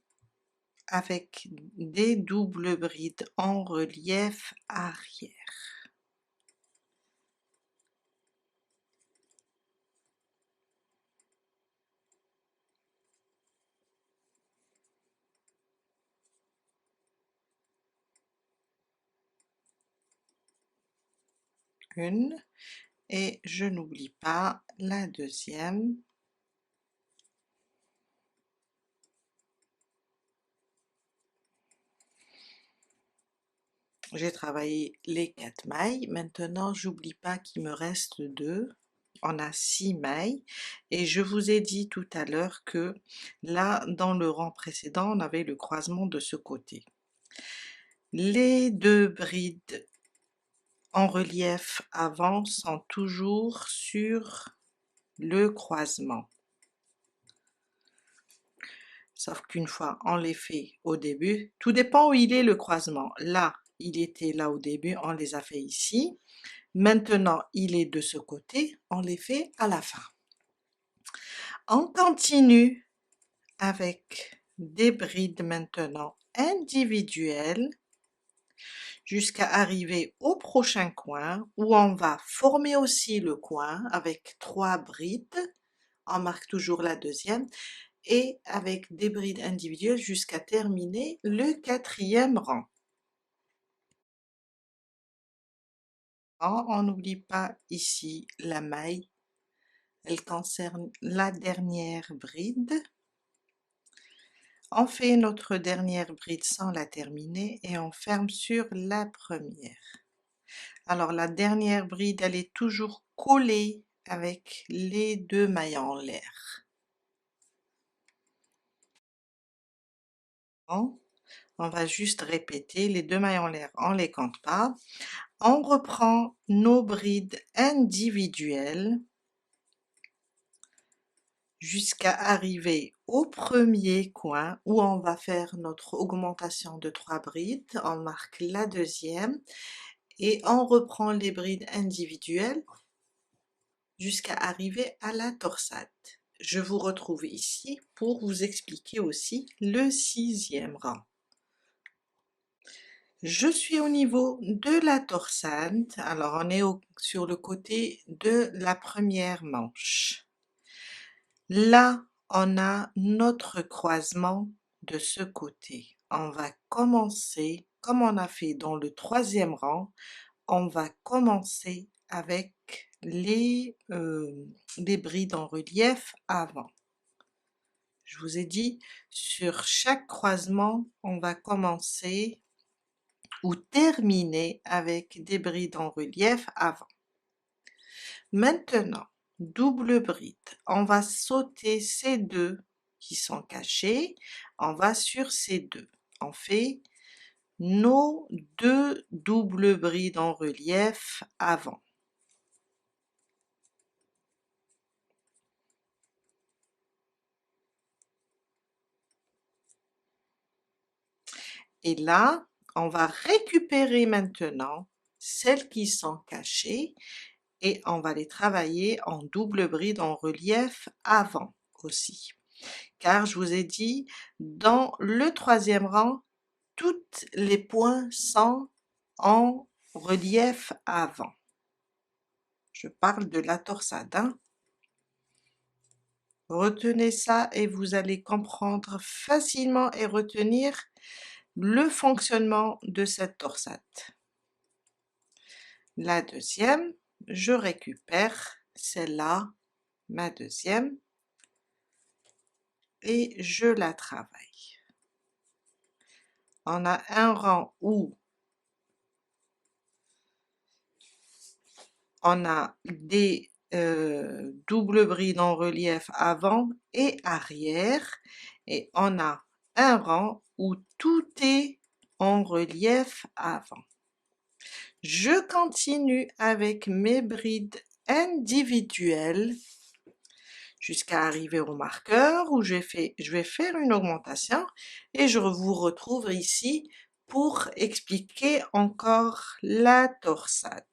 avec des doubles brides en relief arrière. Une, et je n'oublie pas la deuxième. J'ai travaillé les 4 mailles, maintenant j'oublie pas qu'il me reste 2. On a 6 mailles, et je vous ai dit tout à l'heure que là, dans le rang précédent, on avait le croisement de ce côté. Les 2 brides en relief avant sont toujours sur le croisement. sauf qu'une fois on les fait au début, tout dépend où il est le croisement. Là, il était là au début, on les a fait ici. Maintenant, il est de ce côté, on les fait à la fin. On continue avec des brides maintenant individuelles jusqu'à arriver au prochain coin où on va former aussi le coin avec 3 brides. On marque toujours la deuxième et avec des brides individuelles jusqu'à terminer le 4e rang. On n'oublie pas ici la maille, elle concerne la dernière bride. On fait notre dernière bride sans la terminer et on ferme sur la première. Alors la dernière bride, elle est toujours collée avec les 2 mailles en l'air. On va juste répéter, les 2 mailles en l'air, on les compte pas. On reprend nos brides individuelles jusqu'à arriver au premier coin où on va faire notre augmentation de 3 brides. On marque la deuxième et on reprend les brides individuelles jusqu'à arriver à la torsade. Je vous retrouve ici pour vous expliquer aussi le 6e rang. Je suis au niveau de la torsade, alors on est sur le côté de la première manche. Là, on a notre croisement de ce côté. On va commencer, comme on a fait dans le 3e rang, on va commencer avec les brides en relief avant. Je vous ai dit, sur chaque croisement, on va commencer ou terminer avec des brides en relief avant. Maintenant, double bride, on va sauter ces 2 qui sont cachés, on va sur ces 2. On fait nos 2 doubles brides en relief avant. Et là, on va récupérer maintenant celles qui sont cachées et on va les travailler en double bride en relief avant aussi. Car je vous ai dit, dans le 3e rang, tous les points sont en relief avant. Je parle de la torsade, hein. Retenez ça et vous allez comprendre facilement et retenir le fonctionnement de cette torsade. La deuxième, je récupère celle-là, ma deuxième, et je la travaille. On a un rang où on a des doubles brides en relief avant et arrière, et on a un rang où tout est en relief avant. Je continue avec mes brides individuelles jusqu'à arriver au marqueur où je vais faire une augmentation et je vous retrouve ici pour expliquer encore la torsade.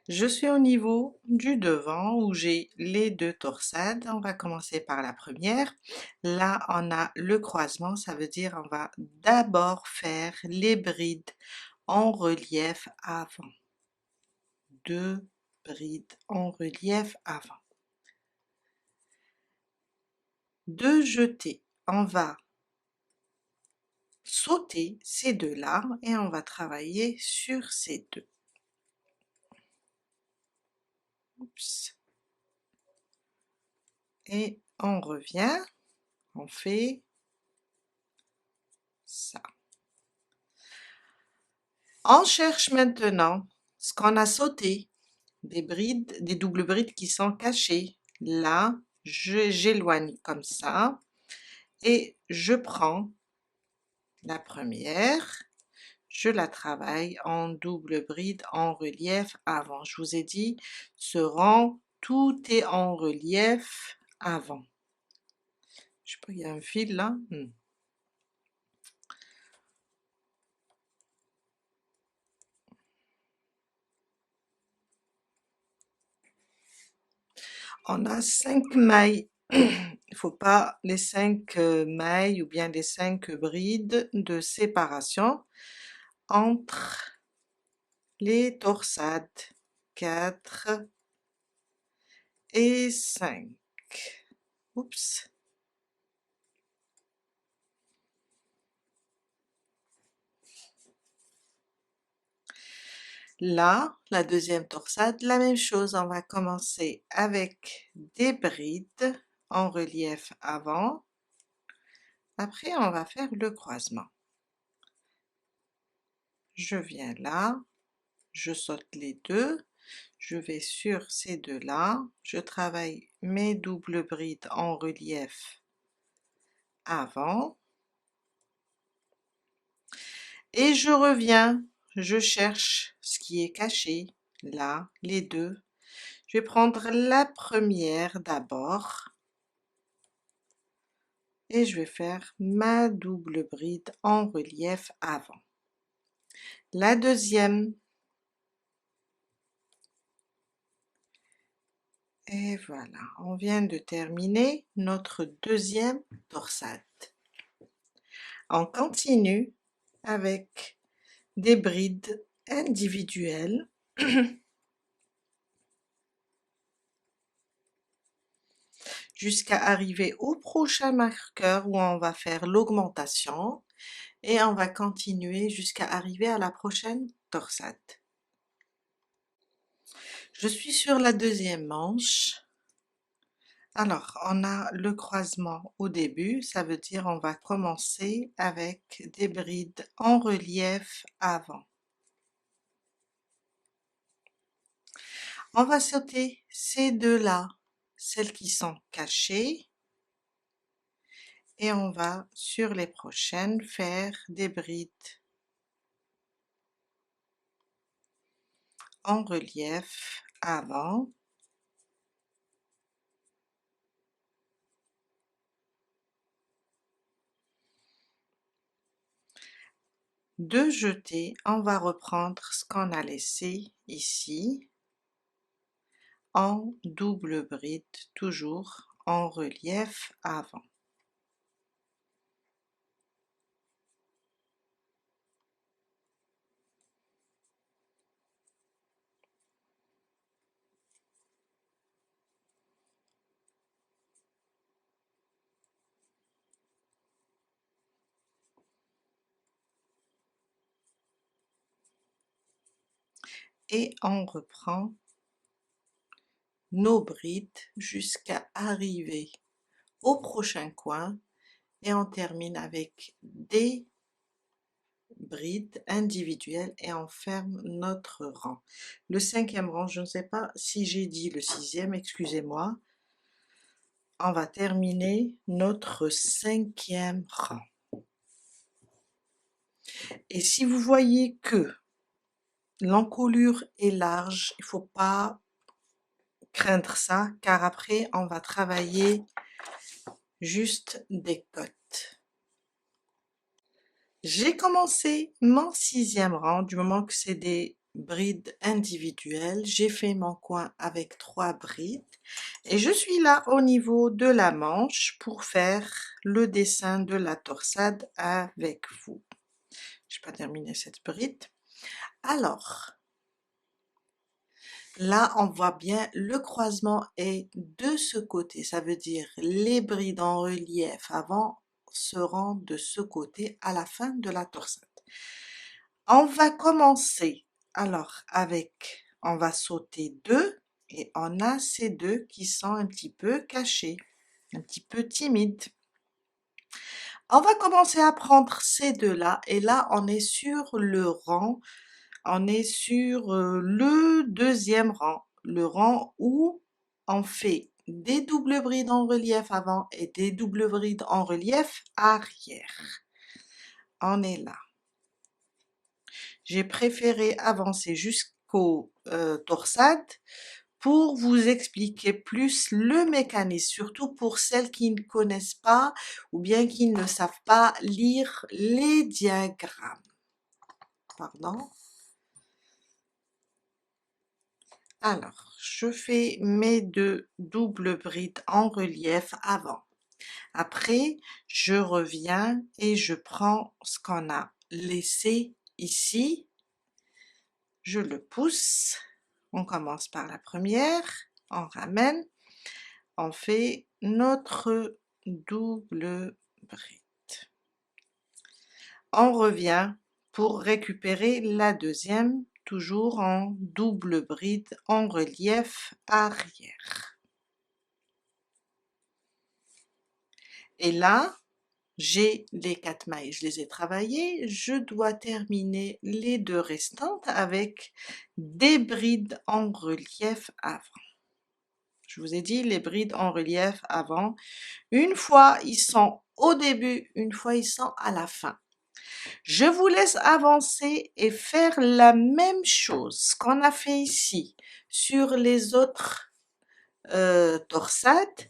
Je suis au niveau du devant où j'ai les 2 torsades. On va commencer par la première. Là, on a le croisement, ça veut dire on va d'abord faire les brides en relief avant. 2 brides en relief avant. De jeter, on va sauter ces 2-là et on va travailler sur ces 2. Oups. Et on revient, on fait ça. On cherche maintenant ce qu'on a sauté, des brides, des doubles brides qui sont cachées. Là, j'éloigne comme ça et je prends la première, je la travaille en double bride en relief avant. Je vous ai dit, ce rang, tout est en relief avant. Je sais pas, il y a un fil là. On a 5 mailles. Il faut pas les 5 mailles ou bien les 5 brides de séparation entre les torsades 4 et 5. Oups. Là, la deuxième torsade, la même chose, on va commencer avec des brides en relief avant, après on va faire le croisement. Je viens là, je saute les deux, je vais sur ces deux-là, je travaille mes doubles brides en relief avant, et je reviens, je cherche ce qui est caché, là, les deux. Je vais prendre la première d'abord, et je vais faire ma double bride en relief avant. La deuxième, et voilà, on vient de terminer notre deuxième torsade. On continue avec des brides individuelles jusqu'à arriver au prochain marqueur où on va faire l'augmentation et on va continuer jusqu'à arriver à la prochaine torsade. Je suis sur la deuxième manche. Alors, on a le croisement au début, ça veut dire on va commencer avec des brides en relief avant. On va sauter ces deux-là, celles qui sont cachées, et on va sur les prochaines faire des brides en relief avant. De jeter, on va reprendre ce qu'on a laissé ici en double bride, toujours en relief avant. Et on reprend nos brides jusqu'à arriver au prochain coin et on termine avec des brides individuelles et on ferme notre rang. Le cinquième rang, je ne sais pas si j'ai dit le sixième, excusez-moi. On va terminer notre cinquième rang. Et si vous voyez que l'encolure est large, il ne faut pas craindre ça, car après on va travailler juste des côtes. J'ai commencé mon sixième rang, du moment que c'est des brides individuelles, j'ai fait mon coin avec 3 brides et je suis là au niveau de la manche pour faire le dessin de la torsade avec vous. Je n'ai pas terminé cette bride. Alors, là on voit bien le croisement est de ce côté, ça veut dire les brides en relief avant seront de ce côté à la fin de la torsade. On va commencer alors avec, on va sauter 2 et on a ces deux qui sont un petit peu cachés, un petit peu timides. On va commencer à prendre ces deux-là et là on est sur le rang, on est sur le deuxième rang, le rang où on fait des doubles brides en relief avant et des doubles brides en relief arrière. On est là. J'ai préféré avancer jusqu'aux torsades pour vous expliquer plus le mécanisme, surtout pour celles qui ne connaissent pas ou bien qui ne savent pas lire les diagrammes. Pardon. Alors, je fais mes 2 doubles brides en relief avant. Après, je reviens et je prends ce qu'on a laissé ici. Je le pousse. On commence par la première, on ramène, on fait notre double bride. On revient pour récupérer la deuxième, toujours en double bride en relief arrière. Et là, j'ai les 4 mailles, je les ai travaillées, je dois terminer les 2 restantes avec des brides en relief avant. Je vous ai dit les brides en relief avant, une fois ils sont au début, une fois ils sont à la fin. Je vous laisse avancer et faire la même chose qu'on a fait ici sur les autres torsades.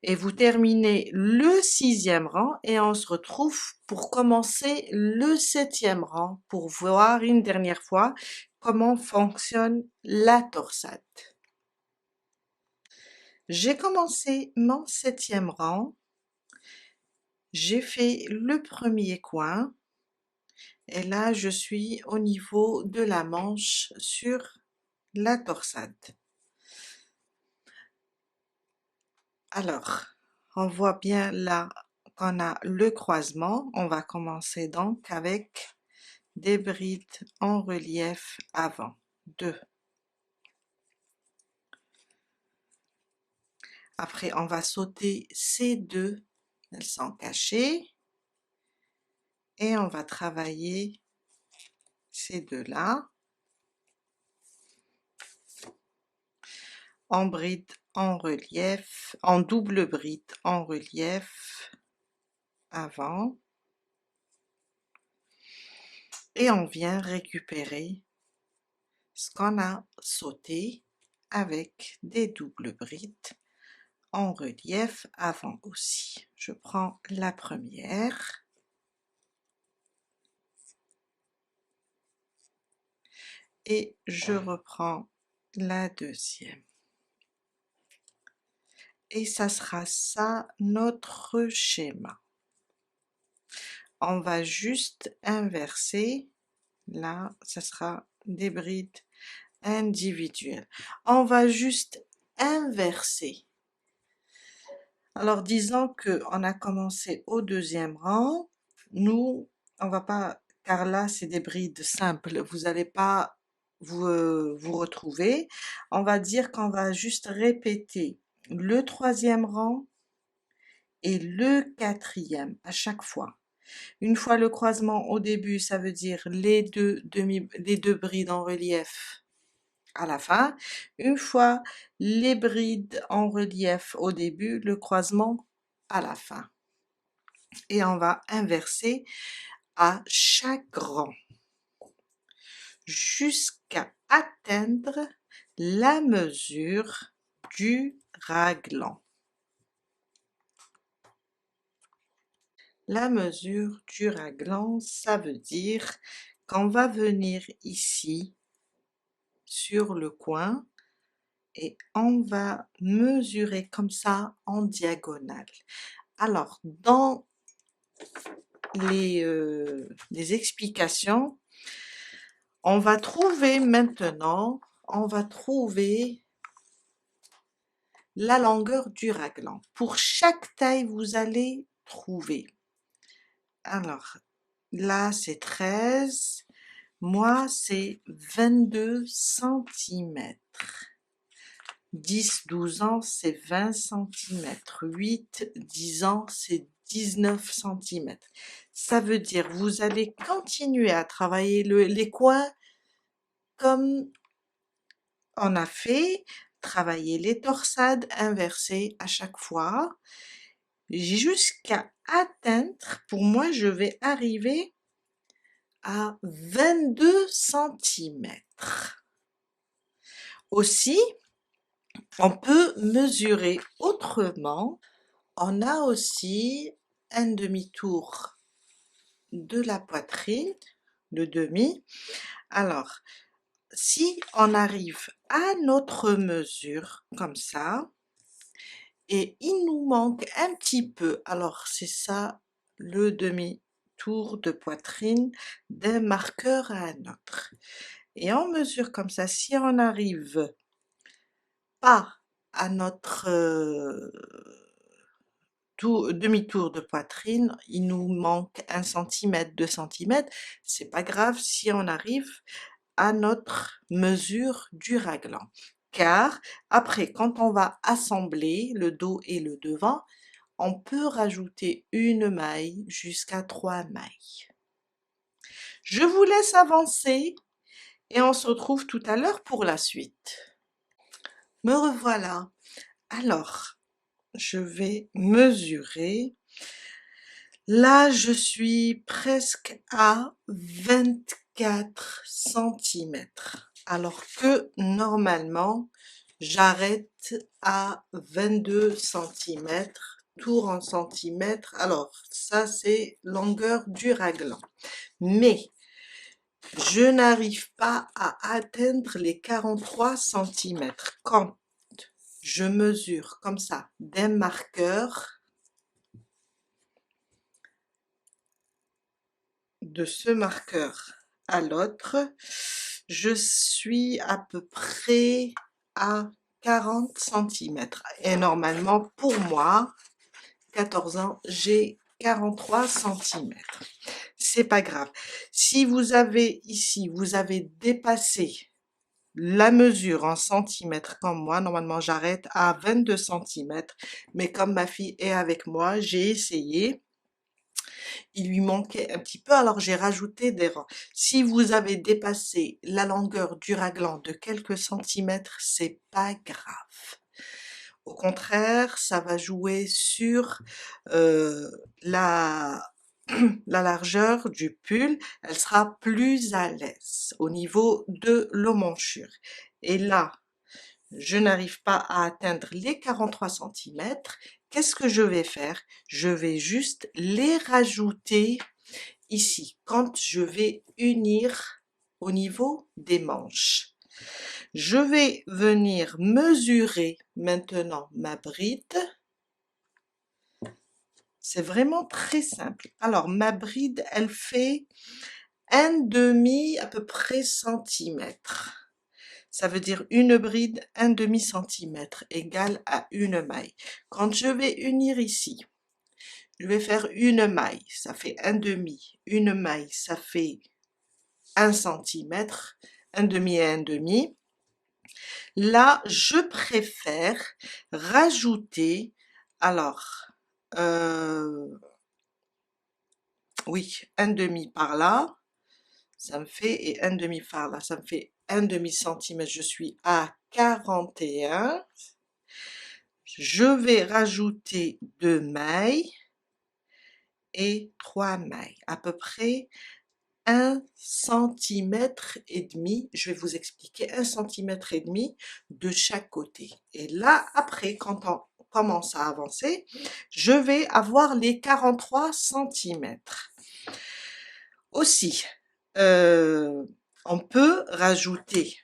Et vous terminez le 6e rang et on se retrouve pour commencer le 7e rang pour voir une dernière fois comment fonctionne la torsade. J'ai commencé mon 7e rang, j'ai fait le premier coin et là je suis au niveau de la manche sur la torsade. Alors, on voit bien là qu'on a le croisement. On va commencer donc avec des brides en relief avant. 2. Après, on va sauter ces 2, elles sont cachées. Et on va travailler ces 2-là. En bride en relief, en double bride en relief avant. Et on vient récupérer ce qu'on a sauté avec des doubles brides en relief avant aussi. Je prends la première et je reprends la deuxième. Et ça sera ça notre schéma. On va juste inverser, là ça sera des brides individuelles. On va juste inverser. Alors disons que on a commencé au 2e rang, nous on va pas, car là c'est des brides simples, vous n'allez pas vous retrouver. On va dire qu'on va juste répéter le 3e rang et le 4e à chaque fois. Une fois le croisement au début, ça veut dire les deux brides en relief à la fin. Une fois les brides en relief au début, le croisement à la fin. Et on va inverser à chaque rang jusqu'à atteindre la mesure du raglan. La mesure du raglan, ça veut dire qu'on va venir ici sur le coin et on va mesurer comme ça en diagonale. Alors dans les explications, on va trouver maintenant, on va trouver la longueur du raglan. Pour chaque taille, vous allez trouver. Alors, là c'est 13, moi c'est 22 cm. 10, 12 ans c'est 20 cm. 8, 10 ans c'est 19 cm. Ça veut dire vous allez continuer à travailler les coins comme on a fait, travailler les torsades inversées à chaque fois, jusqu'à atteindre, pour moi je vais arriver à 22 cm. Aussi, On peut mesurer autrement. On a aussi un demi-tour de la poitrine, le demi. Alors, si on arrive à notre mesure, comme ça, et il nous manque un petit peu, alors c'est ça le demi-tour de poitrine d'un marqueur à un autre. Et on mesure comme ça, si on n'arrive pas à notre demi-tour de poitrine, il nous manque 1 cm, 2 cm, c'est pas grave si on arrive à notre mesure du raglan. Car après, quand on va assembler le dos et le devant, on peut rajouter une maille jusqu'à 3 mailles. Je vous laisse avancer et on se retrouve tout à l'heure pour la suite. Me revoilà. Alors, je vais mesurer. Là, je suis presque à 24 cm. Alors que normalement, j'arrête à 22 cm, tour en centimètres. Alors, ça, c'est longueur du raglan. Mais, je n'arrive pas à atteindre les 43 cm. Quand je mesure comme ça d'un marqueur, de ce marqueur à l'autre, je suis à peu près à 40 cm. Et normalement, pour moi, 14 ans, j'ai 43 cm. C'est pas grave. Si vous avez ici, vous avez dépassé la mesure en centimètres comme moi, normalement j'arrête à 22 cm, mais comme ma fille est avec moi, j'ai essayé. Il lui manquait un petit peu, alors j'ai rajouté des rangs. Si vous avez dépassé la longueur du raglan de quelques centimètres, c'est pas grave. Au contraire, ça va jouer sur la la largeur du pull, elle sera plus à l'aise au niveau de l'emmanchure. Et là, je n'arrive pas à atteindre les 43 cm. Qu'est-ce que je vais faire? Je vais juste les rajouter ici, quand je vais unir au niveau des manches. Je vais venir mesurer maintenant ma bride. C'est vraiment très simple. Alors, ma bride, elle fait un demi à peu près centimètre. Ça veut dire une bride, un demi centimètre, égale à une maille. Quand je vais unir ici, je vais faire une maille, ça fait un demi. Une maille, ça fait 1 centimètre, un demi et un demi. Là, je préfère rajouter, alors, oui, un demi par là, ça me fait, et un demi par là, ça me fait un demi centimètre, je suis à 41. Je vais rajouter 2 mailles et 3 mailles, à peu près 1 centimètre et demi. Je vais vous expliquer 1 centimètre et demi de chaque côté. Et là, après, quand on commence à avancer, je vais avoir les 43 centimètres. Aussi, on peut rajouter,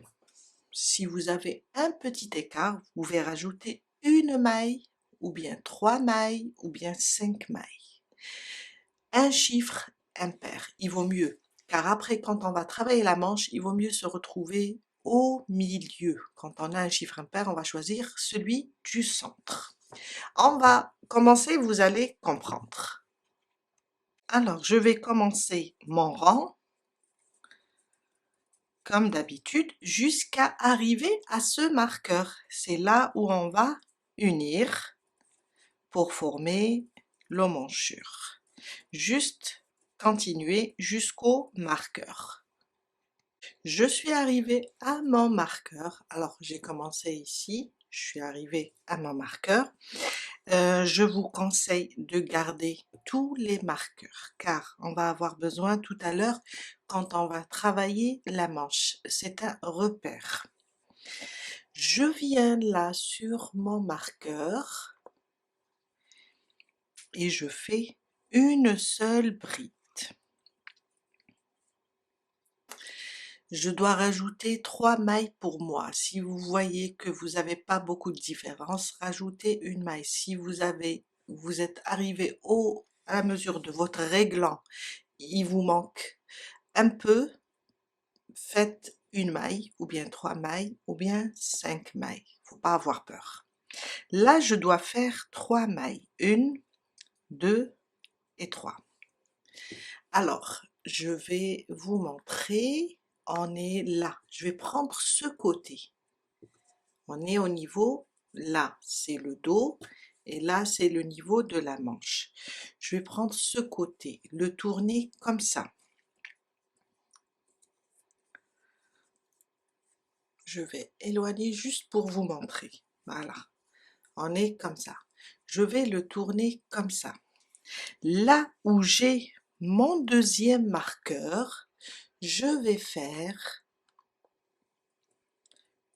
si vous avez un petit écart, vous pouvez rajouter une maille, ou bien 3 mailles, ou bien 5 mailles. Un chiffre impair, il vaut mieux, car après, quand on va travailler la manche, il vaut mieux se retrouver au milieu. Quand on a un chiffre impair, on va choisir celui du centre. On va commencer, vous allez comprendre. Alors, je vais commencer mon rang, comme d'habitude, jusqu'à arriver à ce marqueur. C'est là où on va unir pour former l'emmanchure. Juste continuer jusqu'au marqueur. Je suis arrivée à mon marqueur. Alors, j'ai commencé ici, je suis arrivée à mon marqueur. Je vous conseille de garder tous les marqueurs, car on va avoir besoin tout à l'heure quand on va travailler la manche. C'est un repère. Je viens là sur mon marqueur et je fais une seule bride. Je dois rajouter 3 mailles pour moi. Si vous voyez que vous n'avez pas beaucoup de différence, rajoutez une maille. Si vous êtes arrivé à la mesure de votre réglant, il vous manque un peu, faites une maille, ou bien 3 mailles, ou bien 5 mailles. Faut pas avoir peur. Là, je dois faire 3 mailles. 1, 2 et 3. Alors, je vais vous montrer. On est là. Je vais prendre ce côté. On est au niveau, là, c'est le dos, et là, c'est le niveau de la manche. Je vais prendre ce côté, le tourner comme ça. Je vais éloigner juste pour vous montrer. Voilà, on est comme ça. Je vais le tourner comme ça. Là où j'ai mon deuxième marqueur, je vais faire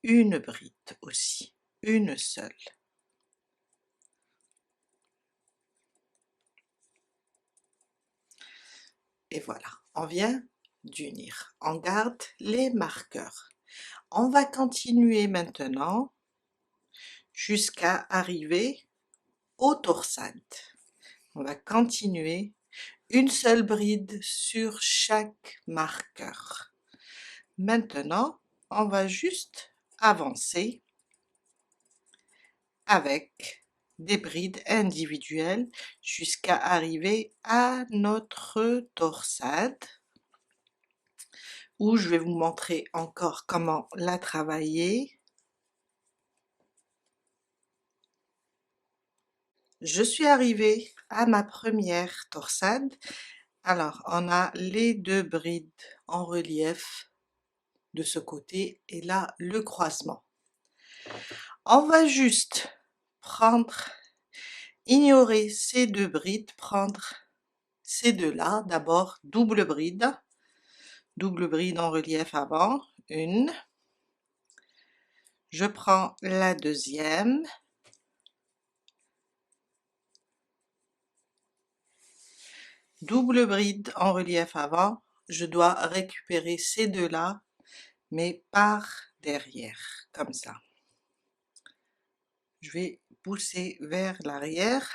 une bride aussi, une seule. Et voilà, on vient d'unir. On garde les marqueurs. On va continuer maintenant jusqu'à arriver aux torsades. On va continuer une seule bride sur chaque marqueur. Maintenant, on va juste avancer avec des brides individuelles jusqu'à arriver à notre torsade, où je vais vous montrer encore comment la travailler. Je suis arrivée à ma première torsade. Alors, on a les 2 brides en relief de ce côté et là, le croisement. On va juste ignorer ces 2 brides, prendre ces 2-là, d'abord double bride en relief avant, une. Je prends la deuxième. Double bride en relief avant, je dois récupérer ces 2-là, mais par derrière, comme ça. Je vais pousser vers l'arrière,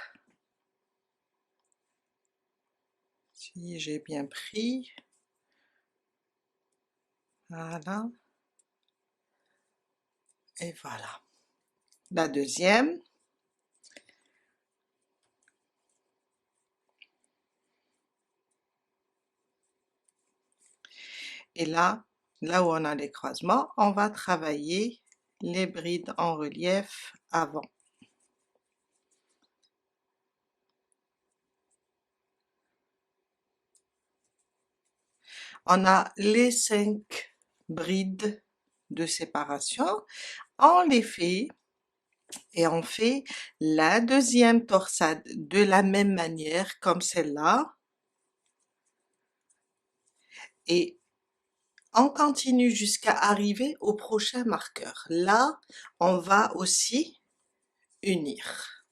si j'ai bien pris, voilà, et voilà. La deuxième, et là où on a les croisements, on va travailler les brides en relief avant. On a les 5 brides de séparation, on les fait et on fait la deuxième torsade de la même manière comme celle-là, et on continue jusqu'à arriver au prochain marqueur. Là, on va aussi unir.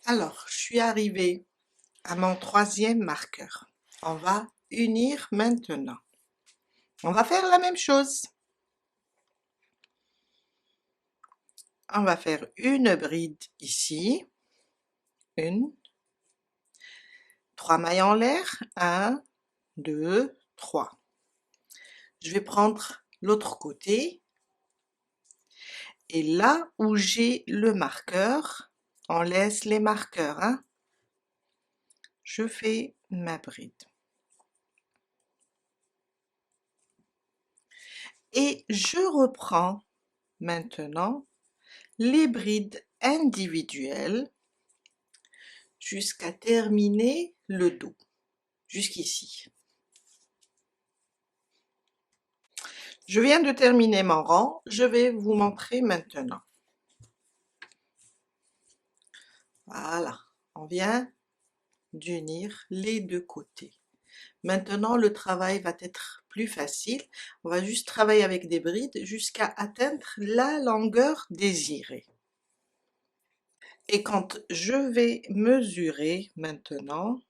Alors, je suis arrivée à mon 3e marqueur. On va unir maintenant. On va faire la même chose. On va faire une bride ici, 3 mailles en l'air, 1, 2, 3. Je vais prendre l'autre côté, et là où j'ai le marqueur, on laisse les marqueurs, hein, je fais ma bride. Et je reprends maintenant les brides individuelles jusqu'à terminer le dos, jusqu'ici. Je viens de terminer mon rang, je vais vous montrer maintenant. Voilà, on vient d'unir les 2 côtés. Maintenant, le travail va être plus facile. On va juste travailler avec des brides jusqu'à atteindre la longueur désirée. Et quand je vais mesurer maintenant,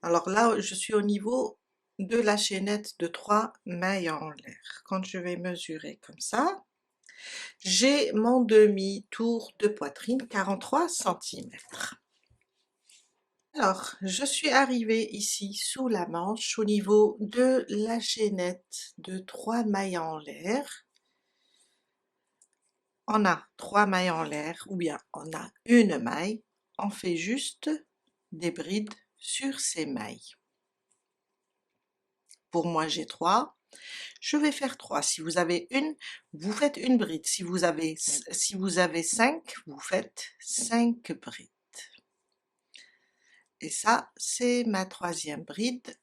alors là, je suis au niveau de la chaînette de 3 mailles en l'air. Quand je vais mesurer comme ça, j'ai mon demi-tour de poitrine, 43 cm. Alors, je suis arrivée ici sous la manche au niveau de la chaînette de 3 mailles en l'air. On a 3 mailles en l'air ou bien on a une maille, on fait juste des brides sur ces mailles. Pour moi j'ai 3, je vais faire 3. Si vous avez une, vous faites une bride. Si vous avez 5, vous faites 5 brides. Et ça, c'est ma 3e bride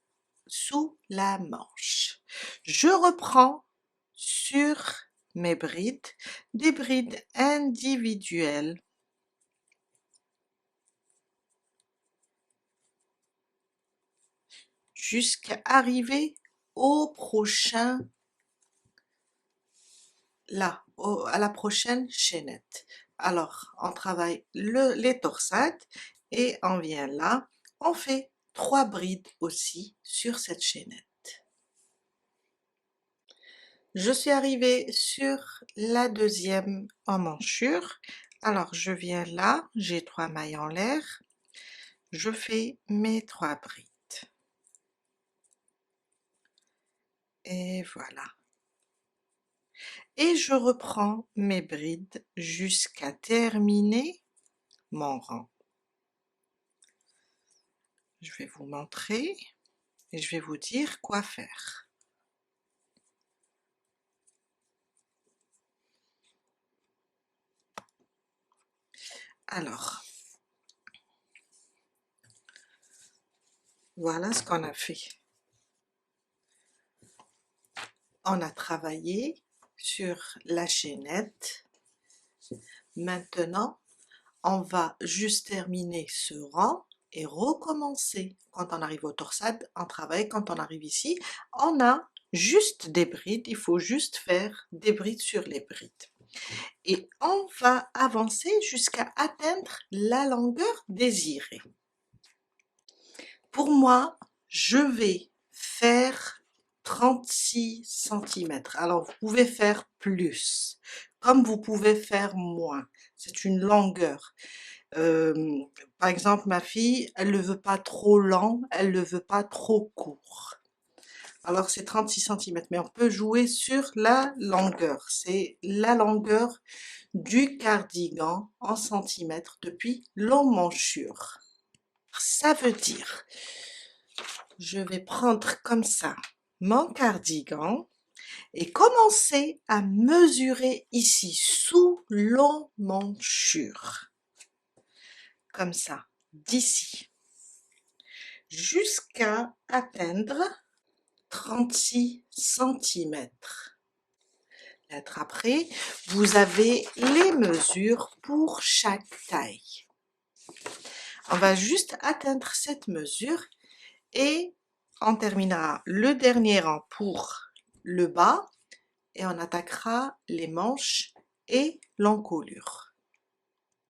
sous la manche. Je reprends sur mes brides, des brides individuelles. Jusqu'à arriver au prochain, là, à la prochaine chaînette. Alors, on travaille les torsades et on vient là, on fait 3 brides aussi sur cette chaînette. Je suis arrivée sur la 2e emmanchure. Alors, je viens là, j'ai 3 mailles en l'air, je fais mes 3 brides. Et voilà. Et je reprends mes brides jusqu'à terminer mon rang. Je vais vous montrer et je vais vous dire quoi faire. Alors, voilà ce qu'on a fait. On a travaillé sur la chaînette. Maintenant, on va juste terminer ce rang et recommencer. Quand on arrive aux torsades, on travaille. Quand on arrive ici, on a juste des brides. Il faut juste faire des brides sur les brides. Et on va avancer jusqu'à atteindre la longueur désirée. Pour moi, je vais faire 36 cm. Alors, vous pouvez faire plus, comme vous pouvez faire moins. C'est une longueur. Par exemple, ma fille, elle ne veut pas trop long, elle ne veut pas trop court. Alors, c'est 36 cm, mais on peut jouer sur la longueur. C'est la longueur du cardigan en centimètres depuis l'emmanchure. Ça veut dire, je vais prendre comme ça mon cardigan et commencer à mesurer ici sous l'emmanchure. Comme ça, d'ici jusqu'à atteindre 36 cm. Lettre après, vous avez les mesures pour chaque taille. On va juste atteindre cette mesure et on terminera le dernier rang pour le bas et on attaquera les manches et l'encolure.